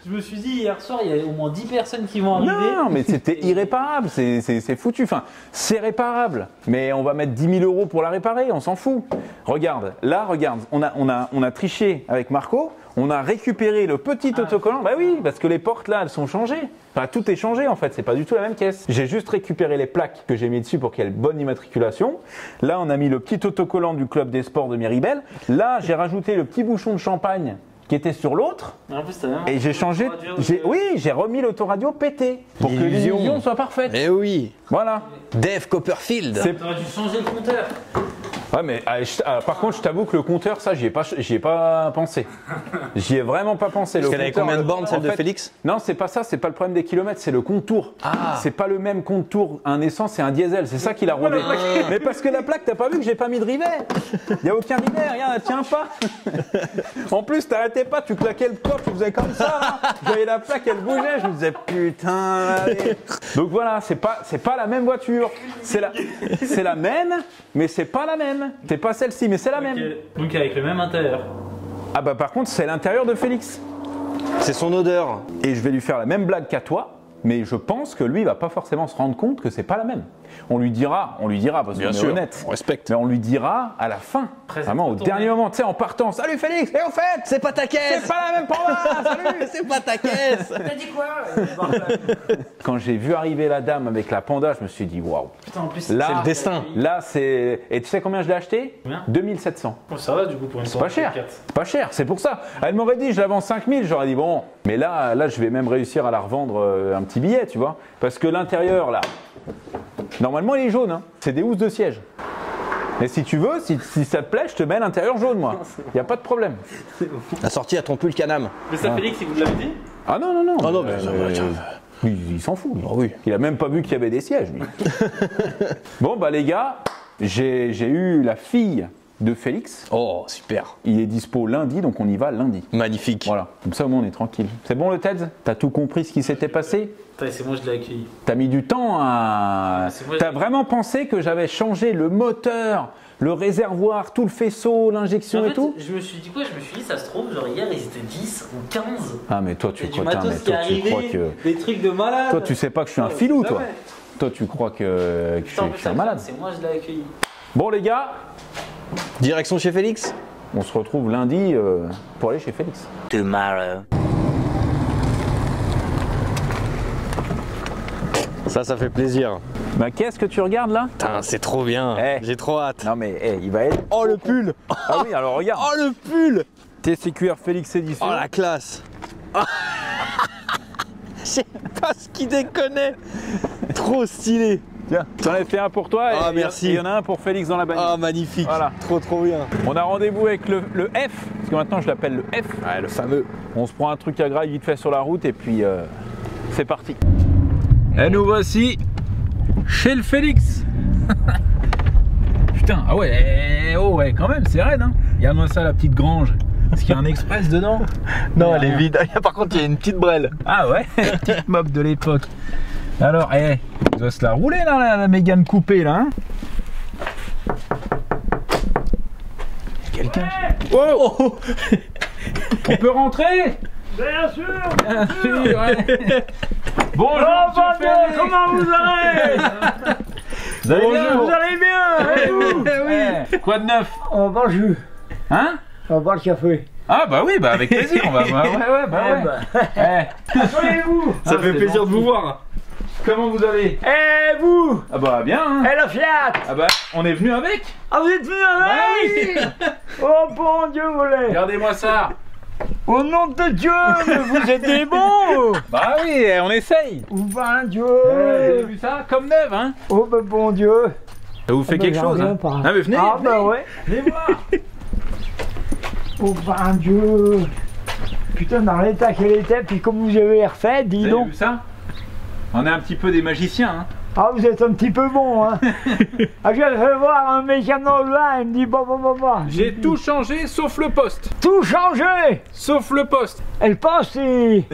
Je me suis dit hier soir il y a au moins 10 personnes qui vont arriver. Non, mais c'était irréparable, c'est foutu. Enfin, c'est réparable. Mais on va mettre 10 000 € pour la réparer, on s'en fout. Regarde, là, regarde, on a triché avec Marco, on a récupéré le petit autocollant. Bah oui, parce que les portes là, elles sont changées. Enfin, tout est changé en fait, c'est pas du tout la même caisse. J'ai juste récupéré les plaques que j'ai mis dessus pour qu'il y ait une bonne immatriculation. Là, on a mis le petit autocollant du club des sports de Méribel. Là, j'ai rajouté le petit bouchon de champagne qui était sur l'autre. En plus, t'as même Et j'ai changé. Oui, j'ai remis l'autoradio pété pour que l'illusion soit parfaite. Eh oui. Voilà. Dave Copperfield. T'aurais dû changer le compteur. Ouais, mais par contre, je t'avoue que le compteur, ça, j'y ai pas pensé. J'y ai vraiment pas pensé. Parce qu'elle avait combien de bornes, celle de Félix? Non, c'est pas ça, c'est pas le problème des kilomètres, c'est le contour. Ah. C'est pas le même contour, un essence et un diesel, c'est ça qu'il a rodé. Mais parce que la plaque, t'as pas vu que j'ai pas mis de rivet? Y a aucun rivet, regarde, elle tient pas. En plus, t'arrêtais pas, tu claquais le corps, tu faisais comme ça. Là. Je voyais la plaque, elle bougeait, je me disais putain. Allez. Donc voilà, c'est pas la même voiture. C'est la même, mais c'est pas la même. C'est pas celle-ci, mais c'est la même. Donc avec le même intérieur. Ah bah par contre, c'est l'intérieur de Félix. C'est son odeur. Et je vais lui faire la même blague qu'à toi, mais je pense que lui, il va pas forcément se rendre compte que c'est pas la même. On lui dira parce qu'on est honnête. On respecte. Mais on lui dira à la fin, vraiment au dernier moment, tu sais, en partant. Salut Félix, et au fait, C'est pas ta caisse. c'est pas la même pour moi, salut. C'est pas ta caisse. T'as dit quoi? Quand j'ai vu arriver la dame avec la panda, je me suis dit waouh. Putain, en plus, Là, C'est le destin. Là, c'est. Et tu sais combien je l'ai acheté? Combien? 2700. Oh, ça va du coup pour une C'est pas cher. 4. C'est pas cher, c'est pour ça. Elle m'aurait dit, je la vends 5000, j'aurais dit bon. Mais là, je vais même réussir à la revendre un petit billet, tu vois. Parce que l'intérieur, là, normalement, il est jaune. Hein. C'est des housses de siège. Mais si tu veux, si ça te plaît, je te mets l'intérieur jaune, moi. Il n'y a pas de problème. La sortie a trompé le canam. Mais ça, Félix, il vous l'avait dit? Ah non, non, non. Ah non, mais ça va, tiens. Il s'en fout. Lui. Ah oui. Il a même pas vu qu'il y avait des sièges. Lui. Bon, bah les gars, j'ai eu la fille de Félix. Oh, super. Il est dispo lundi, donc on y va lundi. Magnifique. Voilà, comme ça au moins on est tranquille. C'est bon le Ted? T'as tout compris ce qui s'était passé? Putain, c'est moi, je l'ai accueilli. T'as mis du temps à... C'est moi, T'as vraiment pensé que j'avais changé le moteur, le réservoir, tout le faisceau, l'injection En et fait, tout? je me suis dit quoi? Je me suis dit, ça se trouve, genre hier, ils étaient 10 ou 15. Ah mais toi tu Et du crois, matos mais qui toi, est tu crois arrivé, que... des trucs de malade. Toi tu sais pas que je suis un filou toi. Toi tu crois que je suis un malade. C'est moi, je l'ai accueilli. Bon les gars, Direction chez Félix. on se retrouve lundi pour aller chez Félix. Tomorrow. Ça fait plaisir. Bah qu'est-ce que tu regardes là? Putain, c'est trop bien. Eh. J'ai trop hâte. Non mais il va être... Oh le pull. Ah oui alors regarde. Oh le pull. TCQR Félix Édition. Oh la classe. Je sais pas ce qu'il déconne. Trop stylé. Tiens, j'en ai fait un pour toi et Ah, merci. il y en a un pour Félix dans la bagnole. Ah magnifique. Voilà. Trop bien. On a rendez-vous avec le F, parce que maintenant je l'appelle le F. Ouais, le fameux. On se prend un truc à graille vite fait sur la route et puis c'est parti. Et nous voici chez le Félix. Putain, ah ouais, oh ouais, quand même, c'est raide, hein. Regarde-moi ça, la petite grange. Est-ce qu'il y a un express dedans? Non, elle est vide. Par contre, il y a une petite brêle. Ah ouais, petite mob de l'époque. Alors, il doit se la rouler là, la Mégane coupée là, hein. Quelqu'un. Oh, on peut rentrer? Bien sûr. Bien sûr, ouais. Bonjour, Oh monsieur mon Dieu, Félix. comment vous allez? Vous allez bien? Vous allez bien, et vous? Eh, quoi de neuf? On va boire le jus, Hein? on va boire le café. Ah bah oui, bah avec plaisir, on va... ouais, ouais. Asseyez-vous. Ça fait plaisir de vous voir. Comment vous allez? Et vous? Ah bah bien, hein. Et la Fiat? Ah bah, on est venu avec. Ah, vous êtes venu avec? oui. Oh bon Dieu, vous l'avez. Regardez-moi ça. Au nom de Dieu, mais vous êtes des bons. Bah oui, on essaye. Ou ben Dieu. Vous avez vu ça? Comme neuf, hein. Oh ben bon Dieu. Ça vous fait ben, quelque chose, j'en hein. reviens pas. Ah mais venez, Ah venez. bah ouais. Venez voir. Oh ben Dieu. Putain, dans l'état qu'elle était, puis comme vous avez refait, dis Vous avez donc. vu ça? On est un petit peu des magiciens, hein. Ah, vous êtes un petit peu bon, hein. Ah, je vais voir un mécano là, il me dit bon. J'ai tout changé sauf le poste. Tout changé. Sauf le poste. Et le poste, il...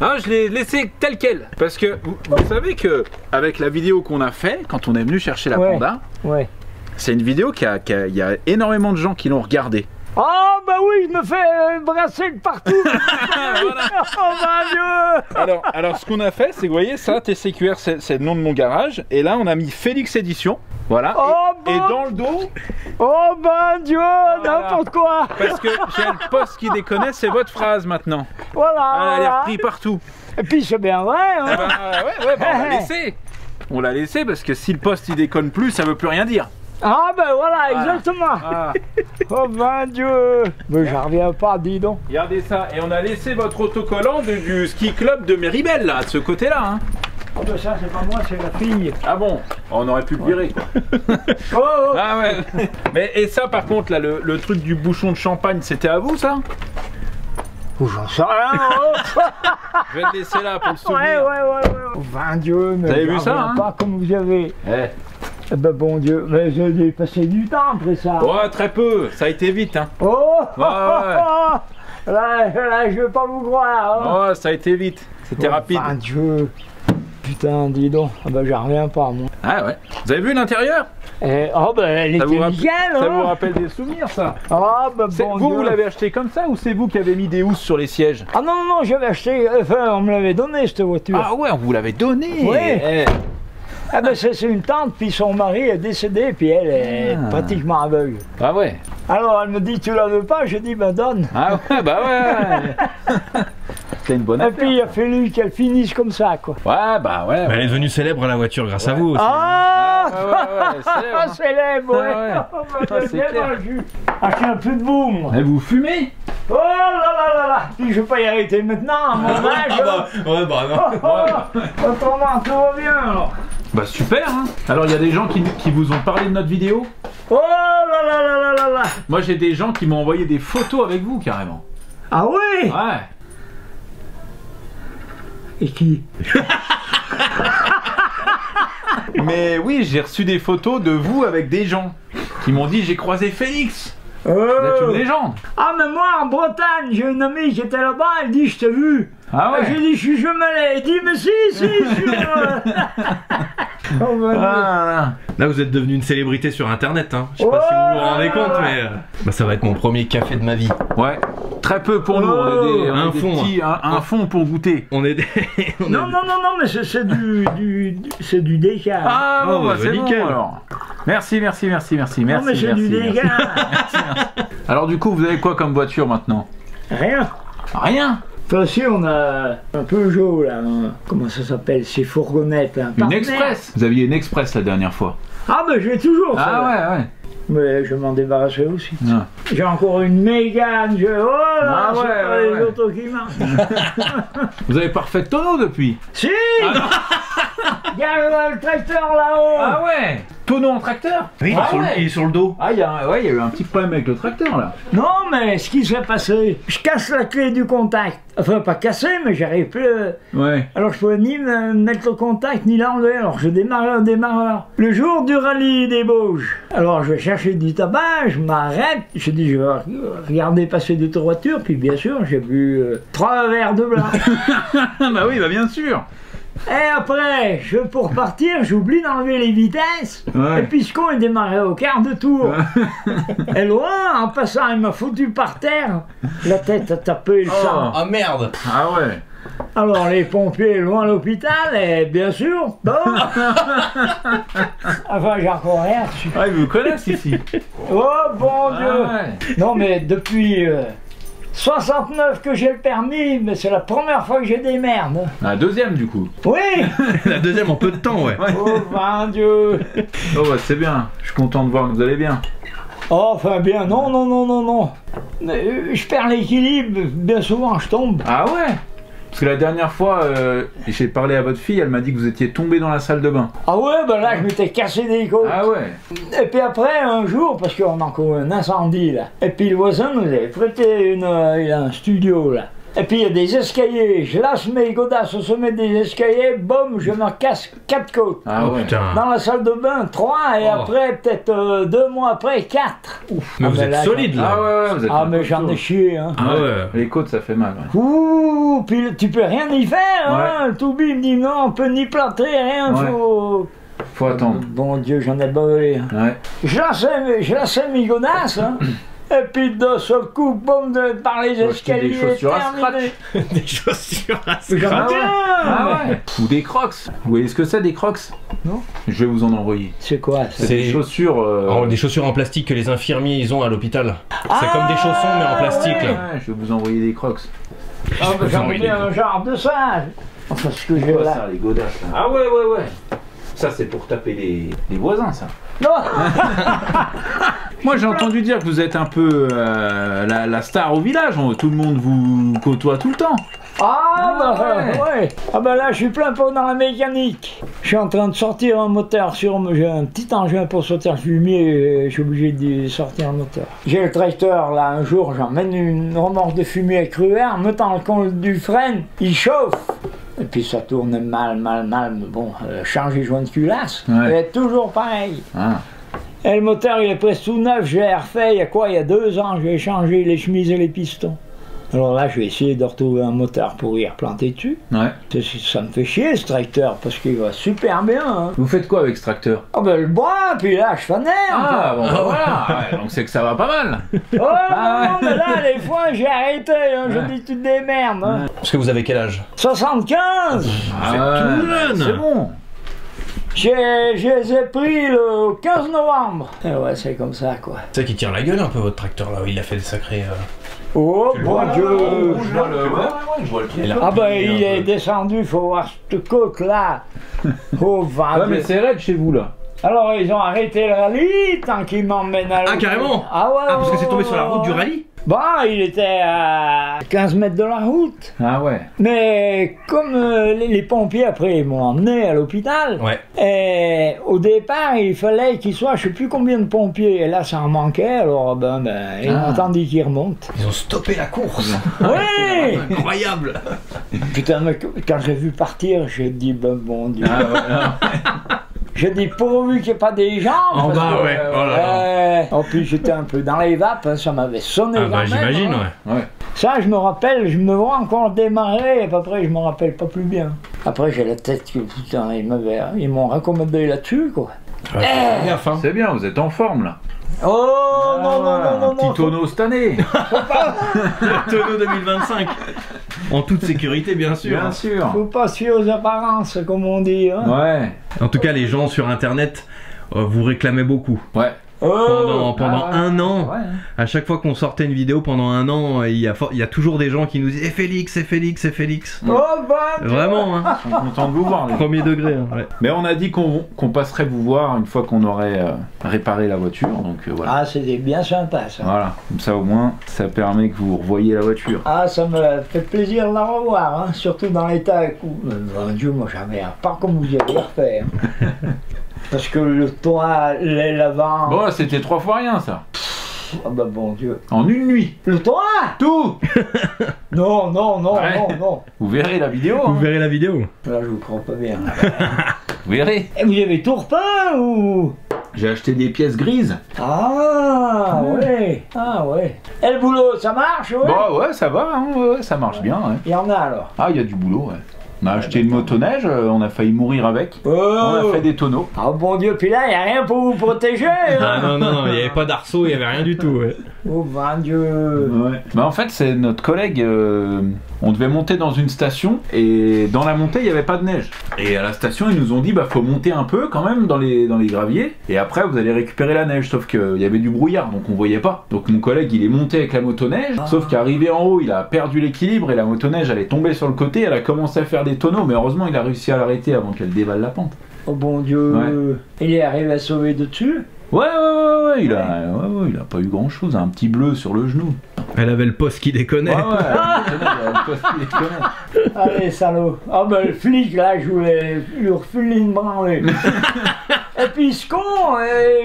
Ah, je l'ai laissé tel quel. Parce que vous savez que avec la vidéo qu'on a fait quand on est venu chercher la Ouais. panda, Ouais. c'est une vidéo il y a énormément de gens qui l'ont regardée. Oh, bah oui, je me fais brasser de partout. Voilà. Oh, mon Dieu. Alors ce qu'on a fait, c'est que vous voyez ça, TCQR, c'est le nom de mon garage. Et là, on a mis Félix Édition. Voilà. Oh, et bon. dans le dos, Oh, ben Dieu, n'importe quoi. parce que j'ai le poste qui déconne, c'est votre phrase maintenant. Voilà. Ah, elle est voilà. reprise partout. Et puis, c'est bien vrai, hein. Ah bah, ouais, bah, on l'a laissé. On l'a laissé parce que si le poste il déconne plus, ça veut plus rien dire. Ah ben voilà, exactement. Oh mon Dieu. Mais j'en reviens pas, dis donc. Regardez ça, et on a laissé votre autocollant du ski club de Méribel, là, de ce côté-là. Hein. Ah ben ça, c'est pas moi, c'est la fille. Ah bon? On aurait pu le virer, quoi. Oh. Ah ouais. Mais, et ça, par contre, là, le truc du bouchon de champagne, c'était à vous, ça? Oh, j'en sais rien. Je vais le laisser là pour le souvenir. Ouais. Oh mon Dieu, mais vous avez vu j'en ça, reviens hein? pas comme vous avez. Eh. Eh ben bon Dieu, mais j'ai dépassé du temps après ça. Ouais, très peu, ça a été vite, hein. Oh, Ouais. Là, je vais pas vous croire. Hein. Ouais, ça a été vite, c'était rapide. Mon Dieu. Putain, dis donc. Ah ben j'en reviens pas, moi. Ah ouais. Vous avez vu l'intérieur? Oh ben elle était nickel, hein. Ça vous rappelle des souvenirs, ça? Ah ben bon Vous, Dieu. vous l'avez acheté comme ça ou c'est vous qui avez mis des housses sur les sièges? Ah non, j'avais acheté, enfin on me l'avait donné cette voiture. Ah ouais, on vous l'avait donné. Oui. Eh. Ah ben c'est une tante, puis son mari est décédé, puis elle est pratiquement aveugle. Ah ouais. Alors elle me dit, tu la veux pas? Je dis, ben donne. Ah ouais, bah ouais. C'est une bonne Et affaire. puis il a fallu qu'elle finisse comme ça, quoi. Ouais, bah ouais. Bah, elle est devenue célèbre la voiture grâce à vous aussi. Ah, ouais, célèbre, ouais. Ah ouais. Oh, ben, Ah, j'ai c'est bien clair. dans le jus. Ah, j'ai un peu de boum. Et vous fumez? Oh là. Puis je vais pas y arrêter maintenant, à mon âge. Ouais, bah non. Autrement, tout va bien, alors. Bah super, hein. Alors il y a des gens qui vous ont parlé de notre vidéo? Oh là. Moi j'ai des gens qui m'ont envoyé des photos avec vous carrément. Ah oui? Ouais. Et qui? Mais oui, j'ai reçu des photos de vous avec des gens qui m'ont dit j'ai croisé Félix. Vous êtes une légende. Ah mais moi en Bretagne, j'ai une amie qui était là-bas, elle dit je t'ai vu. Ah ouais. J'ai dit je suis jumelé, elle dit mais si. Oh, ben, Ah, Là, vous êtes devenu une célébrité sur Internet. Hein. Je sais pas si vous vous rendez compte, mais bah, ça va être mon premier café de ma vie. ouais. Très peu pour nous. On est des, un fond, petits, un fond pour goûter. On est des... on est non, mais c'est du décal. Ah Oh, bon, bah, bah, c'est nickel. bon alors. Merci. non mais c'est du décal. Alors du coup, vous avez quoi comme voiture maintenant? Rien. Rien. Enfin si on a un Peugeot là, comment ça s'appelle, ces fourgonnettes là. Une Express. Vous aviez une Express la dernière fois. Ah ben je l'ai toujours. Ah celle-là. ouais. Mais je m'en débarrassais aussi. Ah. J'ai encore une Mégane, oh là, Ah c'est ouais, pas ouais, les ouais. autos qui marchent. Vous avez pas refait de tonneau depuis? Si. Regarde le tracteur là-haut. Ah ouais. Tonneau en tracteur? Oui, Ah ouais. il est sur le dos. Ah il y a eu un petit problème avec le tracteur là. Non mais ce qui s'est passé, je casse la clé du contact. Enfin pas cassé, mais j'arrive plus. Ouais. Alors je pouvais ni mettre le contact ni l'enlever, alors je démarrais un démarreur. Le jour du rallye des Bauges, alors je vais chercher du tabac, je m'arrête, je dis je vais regarder passer d'autres voitures, puis bien sûr j'ai bu 3 verres de blanc. Bah oui, bah bien sûr. Et après, pour partir, j'oublie d'enlever les vitesses, Ouais. et puis ce con est démarré au quart de tour. Et loin, en passant, il m'a foutu par terre, la tête a tapé le sang. Ah merde. Ah ouais. Alors les pompiers loin à l'hôpital, et bien sûr, bon. Enfin, j'ai encore rien dessus. Ah, ils vous connaissent ici. Oh bon Dieu. Ah ouais. Non mais depuis 69 que j'ai le permis, mais c'est la première fois que j'ai des merdes. La deuxième du coup. Oui. La deuxième en peu de temps, ouais. Oh mon Dieu. Oh bah c'est bien. Je suis content de voir que vous allez bien. Oh, enfin bien, non. Mais, je perds l'équilibre, bien souvent je tombe. Ah ouais. Parce que la dernière fois, j'ai parlé à votre fille, elle m'a dit que vous étiez tombé dans la salle de bain. Ah ouais, ben là je m'étais cassé des côtes. Ah ouais. Et puis après, un jour, parce qu'on a encore un incendie là, et puis le voisin nous avait prêté il a un studio là. Et puis il y a des escaliers, je lâche mes godasses au sommet des escaliers, boum, je me casse 4 côtes. Ah ouais. Putain. Dans la salle de bain, 3, et après, peut-être 2 mois après, 4. Mais vous mais êtes là, solide là. Ah ouais, vous êtes Ah un mais peu j'en ai chaud. chié, hein. Ah ouais. Les côtes ça fait mal. Ouais. Ouh, puis tu peux rien y faire, hein. Le Toubi me dit non, on peut ni planter, rien, Ouais. Faut attendre. Bon Dieu, j'en ai brûlé. Hein. Ouais. Je laissais mes godasses, hein. Et puis d'un seul coup, boum, par les Faut acheter escaliers. des chaussures à terminé. scratch. Des chaussures à Mais j'en ai Ah ouais. bien. Ah ouais. Ou des crocs. Vous voyez ce que c'est des crocs? Non. Je vais vous en envoyer. C'est quoi ça? C'est C'est des chaussures. Des chaussures en plastique que les infirmiers ils ont à l'hôpital. C'est comme des chaussons mais en plastique ouais. là. Ouais, je vais vous envoyer des crocs. Ah, ben, j'en ai un genre de ça. Enfin, ce que j'ai Quoi, là. ça, les godasses là. Ah ouais. Ça, c'est pour taper les voisins, ça. Non. Moi, j'ai entendu dire que vous êtes un peu la star au village. Tout le monde vous côtoie tout le temps. Ah bah ouais. ouais. Ah bah là je suis plein pot dans la mécanique. Je suis en train de sortir un moteur sur... J'ai un petit engin pour sortir le fumier et je suis obligé de sortir un moteur. J'ai le tracteur là, un jour j'emmène une remorque de fumier à cruère, en mettant le compte du frein, il chauffe. Et puis ça tourne mal, mais bon, change les joints de culasse. Ouais. Et toujours pareil. Ah. Et le moteur il est presque tout neuf, je l'ai refait il y a quoi, il y a 2 ans, j'ai changé les chemises et les pistons. Alors là, je vais essayer de retrouver un moteur pour y replanter dessus. Ouais. Ça me fait chier ce tracteur parce qu'il va super bien. Hein. Vous faites quoi avec ce tracteur? Ah ben le bois, puis là je fanère. Ah bon, bah, voilà. Ouais, donc c'est que ça va pas mal. Oh non, mais là les fois j'ai arrêté, hein. Je dis tu te démerdes. Hein. Parce que vous avez quel âge? 75. tout jeune. C'est bon. Je les ai pris le 15 novembre. Et ouais, c'est comme ça quoi. C'est ça qui tire la gueule un peu votre tracteur là, il a fait des sacrés... Oh mon Dieu. Je vois le truc. Ah ben il est descendu, faut voir cette côte là. Oh vendu. Ouais, mais c'est raide chez vous là. Alors ils ont arrêté le rallye tant qu'ils m'emmènent à l'autre. Ah carrément. Ah ouais. Ah parce que c'est tombé sur la route du rallye? Bah il était à 15 mètres de la route. Ah ouais. Mais comme les pompiers après ils m'ont emmené à l'hôpital. Ouais. Et au départ il fallait qu'il soit je sais plus combien de pompiers. Et là ça en manquait alors ils ont attendu qu'ils remontent. Ils ont stoppé la course. Oui. Incroyable. Putain mais quand j'ai vu partir j'ai dit ben bon Dieu. Ah ouais. Je dis pourvu qu'il n'y ait pas des gens. En bas, ouais. Oh là là. En plus, j'étais un peu dans les vapes, hein, ça m'avait sonné. Ah bah quand même, j'imagine, hein. ouais. Ça, je me rappelle, je me vois encore démarrer, et puis après, je me rappelle pas plus bien. Après, j'ai la tête que, putain, ils m'ont raccommodé là-dessus, quoi. Ouais, gaffe, hein. C'est bien, vous êtes en forme là. Oh, non. Petit tonneau cette année. Le tonneau 2025. En toute sécurité, bien sûr. Bien sûr. Faut pas se fier aux apparences, comme on dit. Hein. Ouais. En tout cas, les gens sur internet vous réclamaient beaucoup. Ouais. Pendant un an, Ouais. à chaque fois qu'on sortait une vidéo pendant un an, il y a toujours des gens qui nous disent Félix, c'est Félix, c'est Félix. Oh, bah, Vraiment, hein. Ils sont contents de vous voir. les- Premier degré. Hein, ouais. Mais on a dit qu'on passerait vous voir une fois qu'on aurait réparé la voiture. Donc voilà. Ah, c'était bien sympa, ça. Voilà. Comme ça au moins, ça permet que vous revoyiez la voiture. Ah, ça me fait plaisir de la revoir, hein, surtout dans l'état où... Mon Dieu, moi j'avais pas comme vous y avez refait. Hein. Parce que le toit, l'avant... Bon, c'était 3 fois rien ça. Ah bah bon Dieu. En une nuit. Le toit? Tout. Non. Ouais. Vous verrez la vidéo. Vous Hein. verrez la vidéo. Là, je vous crois pas bien. Vous verrez. Et vous avez tout repeint ou... J'ai acheté des pièces grises. Ah, ouais. Ah, ouais. Et le boulot, ça marche, ouais? Bah ouais, ça va, hein, ouais, ça marche bien. Ouais. Il y en a alors. Ah, il y a du boulot, ouais. On a acheté une motoneige, on a failli mourir avec. Oh. On a fait des tonneaux. Ah bon Dieu, puis là, il n'y a rien pour vous protéger. Ah Hein. non, il n'y avait pas d'arceau, il n'y avait rien du tout. Ouais. Oh mon Dieu. Ouais. Bah en fait, c'est notre collègue. On devait monter dans une station et dans la montée, il n'y avait pas de neige. Et à la station, ils nous ont dit bah faut monter un peu quand même dans les graviers et après vous allez récupérer la neige. Sauf qu'il y avait du brouillard donc on voyait pas. Donc mon collègue il est monté avec la motoneige. Sauf qu'arrivé en haut, il a perdu l'équilibre et la motoneige elle est tombée sur le côté. Elle a commencé à faire des tonneaux, mais heureusement il a réussi à l'arrêter avant qu'elle dévale la pente. Oh bon Dieu. Ouais. Il est arrivé à sauver de dessus. Ouais, il a pas eu grand chose, un petit bleu sur le genou. Elle avait le poste qui déconnait. Ouais, il a pas su les connaître. Allez, salaud. Ah ben le flic là, je voulais lui refiler une branlée. Et puis ce con,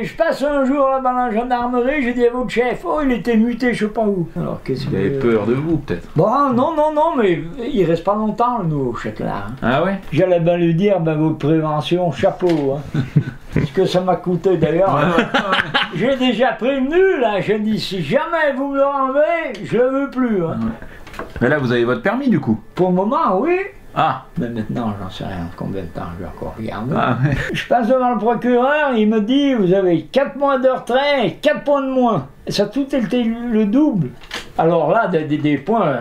je passe un jour là-bas dans la gendarmerie, j'ai dit à votre chef, oh il était muté je sais pas où. Alors qu'est-ce Il avait peur de vous peut-être. Bon, non, mais il reste pas longtemps le nouveau chèque là. Hein. Ah ouais. J'allais bien lui dire, ben votre prévention, chapeau. Hein. Ce que ça m'a coûté d'ailleurs. J'ai déjà prévenu là, j'ai dit si jamais vous me le rendez, je le veux plus. Hein. Mais là vous avez votre permis du coup. Pour le moment, oui. Ah. Mais maintenant, j'en sais rien combien de temps je vais encore regarder. Ah ouais. Je passe devant le procureur, il me dit vous avez 4 mois de retrait et 4 points de moins. Et ça tout était le double. Alors là, des points,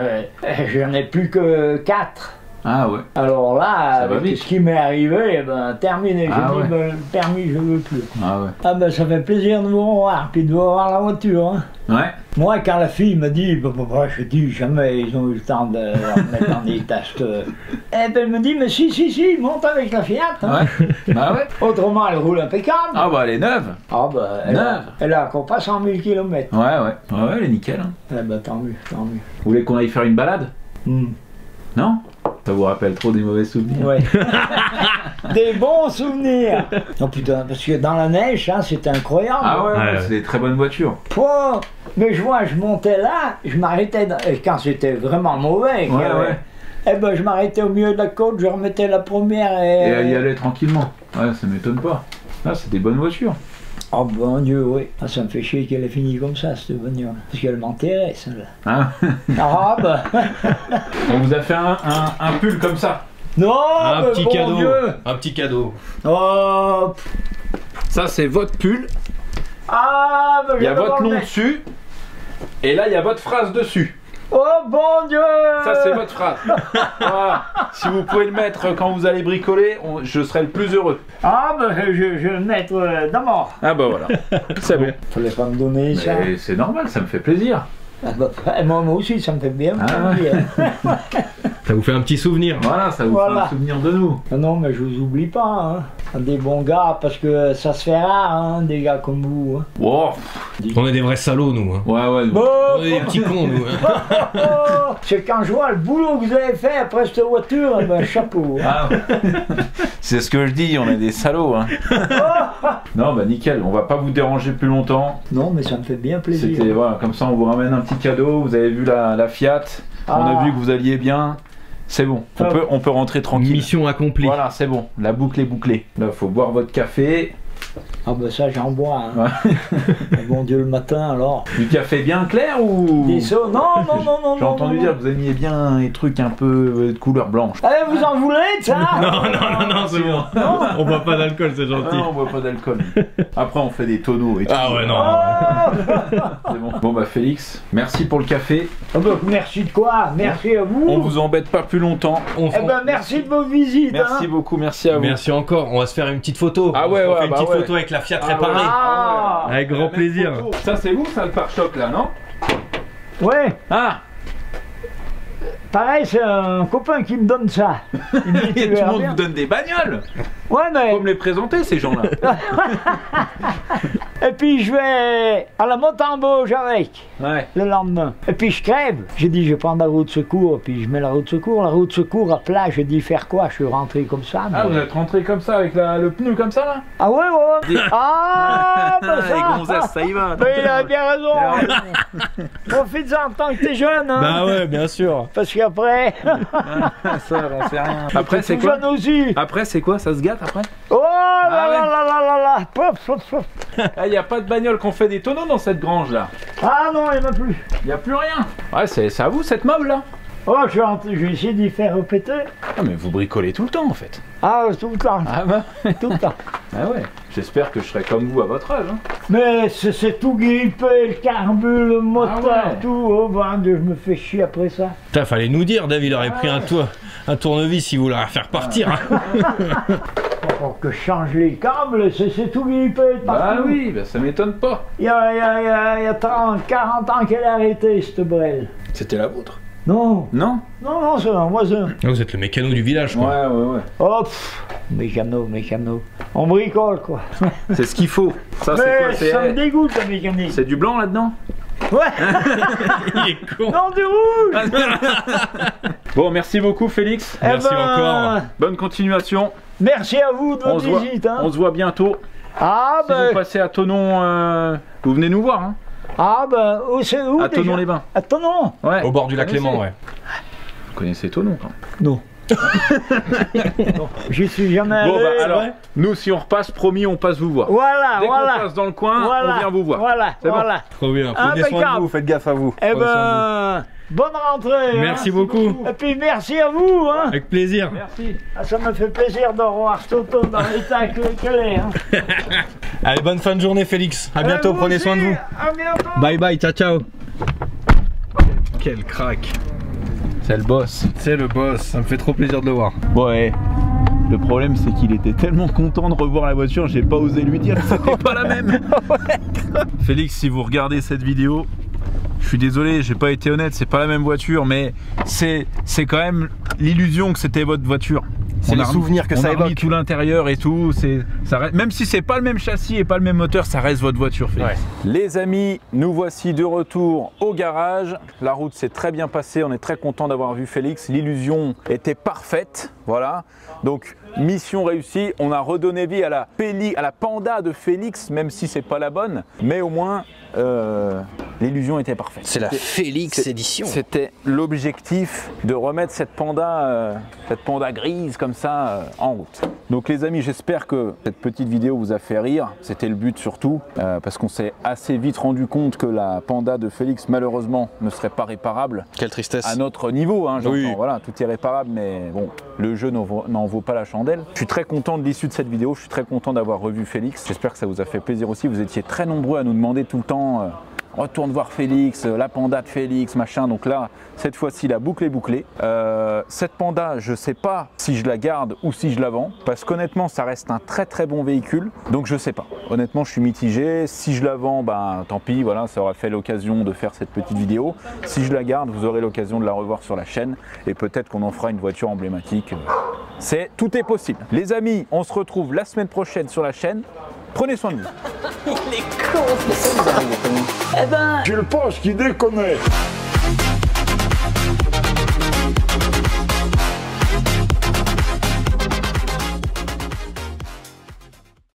j'en ai plus que 4. Ah ouais. Alors là, Ça va avec vite. ce qui m'est arrivé, eh ben, terminé. J'ai Ah dit, ouais. ben, le permis, je veux plus. Ah ouais. Ah ben, ça fait plaisir de vous revoir, puis de vous revoir la voiture. Hein. Ouais. Moi, quand la fille me dit, je dis jamais, ils ont eu le temps de leur mettre dans des tests. Eh ben, elle me dit, mais si, monte avec la Fiat. Hein. Ouais. Bah ouais. Autrement, elle roule impeccable. Ah bah elle est neuve. Ah ben, elle a encore pas 100 000 km. Ouais, ouais. Ouais, elle est nickel. Hein. Eh ben, tant mieux, tant mieux. Vous voulez qu'on aille faire une balade? Non? Ça vous rappelle trop des mauvais souvenirs? Ouais. Des bons souvenirs. Oh putain, parce que dans la neige, hein, c'était incroyable. Ah ouais, Ouais. c'est des très bonnes voitures. Pouah, mais je montais là, je m'arrêtais, quand c'était vraiment mauvais. Ouais, ouais. Eh ben, je m'arrêtais au milieu de la côte, je remettais la première Et et... elle y allait tranquillement. Ouais, ça m'étonne pas. Ah, c'est des bonnes voitures. Oh bon Dieu, oui. Ah, ça me fait chier qu'elle ait fini comme ça, cette bagnole. Parce qu'elle m'intéresse, celle-là. Hein? Ah ben... On vous a fait un pull comme ça. Non, Un mais petit bon cadeau. Dieu. Un petit cadeau. Oh... Ça, c'est votre pull. Ah, ben, Il y a je vais votre devoir le nom mettre. dessus. Et là, il y a votre phrase dessus. Oh bon Dieu. Ça, c'est votre phrase. Voilà. Si vous pouvez le mettre quand vous allez bricoler, je serai le plus heureux. Ah, ben, je vais le mettre d'abord. Ah bah voilà. C'est bon. Fallait pas me donner ça. Mais c'est normal, ça me fait plaisir. Ah bah, moi aussi, ça me fait bien. Ah ouais. Ça vous fait un petit souvenir. Voilà, ça vous Voilà. fait un souvenir de nous. Non, mais je vous oublie pas, hein. Des bons gars, parce que ça se fait rare, hein, des gars comme vous. Hein. Wow. On est des vrais salauds, nous. Hein. Ouais, ouais. Bon, On est des petits cons, nous. Hein. c'est quand je vois le boulot que vous avez fait après cette voiture, eh ben, chapeau. Hein. Ah, c'est ce que je dis, on est des salauds. Hein. Non, bah nickel, on va pas vous déranger plus longtemps. Non, mais ça me fait bien plaisir. C'était voilà, comme ça on vous ramène un petit cadeau. Vous avez vu la Fiat, on a Ah. vu que vous alliez bien. C'est bon, on peut rentrer tranquille. Mission accomplie. Voilà, c'est bon, la boucle est bouclée. Là, faut boire votre café. Ah ben ça, j'en bois. Hein. Ouais. Bon Dieu, le matin, alors. Du café bien clair ou... Des seaux. Non. J'ai entendu dire que vous aimiez bien les trucs un peu de couleur blanche. Eh, vous en voulez de ça? Non, c'est bon. On boit pas d'alcool, c'est Ah gentil. non, on boit pas d'alcool. Après, on fait des tonneaux et tout. Ah ouais, non. C'est bon. Bon bah Félix, merci pour le café. Ah ben, merci de quoi? Merci à vous. On vous embête pas plus longtemps. Eh ben, merci de vos visites. Merci hein. beaucoup, merci à vous. Merci encore. On va se faire une petite photo. Ah ouais, on ouais, fait une bah petite ouais. photo avec la Fiat Ah réparée. ouais. Ah. Avec grand plaisir. Ça c'est vous, ça le pare-choc là, non? Ouais. Ah. Pareil, c'est un copain qui me donne ça. Il me dit, tu Et tout le verras monde bien. vous donne des bagnoles. Ouais, mais... Faut me les présenter ces gens-là. Et puis je vais à la Montembourg avec, Ouais. le lendemain. Et puis je crève. J'ai dit, je vais prendre la roue de secours. Puis je mets la roue de secours. La roue de secours à plat, j'ai dit, faire quoi? Je suis rentré comme ça. Ah, mais- vous êtes rentré comme ça avec le pneu comme ça là? Ah ouais, ouais. Ah, ben ça. Les gonzesses, ça y va. Mais il a bien raison. Profite-en tant que t'es jeune. Hein. Bah ouais, bien sûr. Parce qu'après, Ça, j'en sais rien. Après c'est tout quoi? jeune aussi. Après c'est quoi? Ça se gâte après? Oh là Ah ouais. là là là là là. Pof, pof, pof. Ah, y a pas de bagnole qu'on fait des tonneaux dans cette grange là. Ah non, il n'y en a plus. Y a plus rien. Ouais, c'est à vous cette meuble là. Oh, je vais essayer d'y faire répéter. Ah mais vous bricolez tout le temps en fait. Ah, tout le temps. Ah bah. Tout le temps. Ah ouais. J'espère que je serai comme vous à votre âge. Hein. Mais c'est tout grippé, le carbu, le moteur, Ah ouais. tout. Oh, ben, Dieu, je me fais chier après ça. Putain, fallait nous dire, Dave, il aurait pris un tournevis, il voulait la faire partir. Faut que je change les câbles, c'est tout grippé de Bah partout. oui, bah ça m'étonne pas. Il y a 30, 40 ans qu'elle a arrêté, cette brêle. C'était la vôtre. Non, Non? non, c'est un voisin. Vous êtes le mécano du village, quoi. Ouais. Oh, mécano. On bricole, quoi. C'est ce qu'il faut. Ça c'est quoi? Mais ça me dégoûte, la mécanique. C'est du blanc là-dedans? Ouais, Il est con. non, du rouge. Bon, merci beaucoup Félix. Eh Merci ben, encore. Bonne continuation. Merci à vous de On votre se voit, visite. Hein. on se voit bientôt. Ah, Si vous ben, passez à Tonon, vous venez nous voir. Hein. où c'est où À déjà? Tonon-les-Bains. À Tonon. Ouais. Au bord du lac Vous connaissez? Léman, ouais. Vous connaissez Tonon quand même. Non. Non, j'y suis jamais allé. Bon bah alors, ouais. nous si on repasse, promis, on passe vous voir. Voilà, Dès qu'on voilà. passe dans le coin, Voilà, on vient vous voir. Voilà, C'est bon. voilà. Trop bien. Prenez soin de Impeccable. vous, faites gaffe à vous. Eh Prenez soin de ben, bonne rentrée. Merci hein. beaucoup. Et puis merci à vous. vous. Hein. Avec plaisir. Merci. Ah, ça me fait plaisir de revoir cette auto dans l'état qu'elle est. Hein. Allez, bonne fin de journée, Félix. À bientôt, Vous prenez soin de aussi. vous. À bientôt. Bye bye, ciao ciao. Quel crack. C'est le boss. C'est le boss, ça me fait trop plaisir de le voir. Ouais. Le problème, c'est qu'il était tellement content de revoir la voiture, j'ai pas osé lui dire que c'était pas la même. Félix, si vous regardez cette vidéo, je suis désolé, j'ai pas été honnête, c'est pas la même voiture, mais c'est quand même l'illusion que c'était votre voiture. C'est les souvenirs que ça évoque. Tout l'intérieur et tout, ça reste, même si c'est pas le même châssis et pas le même moteur, ça reste votre voiture, Félix. Ouais. Les amis, nous voici de retour au garage. La route s'est très bien passée, on est très content d'avoir vu Félix. L'illusion était parfaite, voilà. Donc mission réussie, on a redonné vie à la Panda de Félix, même si c'est pas la bonne, mais au moins l'illusion était parfaite. C'est la Félix édition. C'était l'objectif de remettre cette Panda grise comme ça en route. Donc les amis, j'espère que cette petite vidéo vous a fait rire. C'était le but surtout, parce qu'on s'est assez vite rendu compte que la Panda de Félix malheureusement ne serait pas réparable. Quelle tristesse. À notre niveau, hein, j'entends. Oui. Voilà, tout est réparable, mais bon, le jeu n'en vaut pas la chandelle. Je suis très content de l'issue de cette vidéo, je suis très content d'avoir revu Félix. J'espère que ça vous a fait plaisir aussi. Vous étiez très nombreux à nous demander tout le temps retourne voir Félix, la Panda de Félix, machin. Donc là, cette fois-ci, la boucle est bouclée. Cette Panda, je sais pas si je la garde ou si je la vends, parce qu'honnêtement, ça reste un très très bon véhicule. Donc je sais pas. Honnêtement, je suis mitigé. Si je la vends, ben tant pis, voilà, ça aura fait l'occasion de faire cette petite vidéo. Si je la garde, vous aurez l'occasion de la revoir sur la chaîne et peut-être qu'on en fera une voiture emblématique. Tout est possible. Les amis, on se retrouve la semaine prochaine sur la chaîne. Prenez soin de vous. Il est con, c'est ça, eh ben... Je le pense qu'il déconne.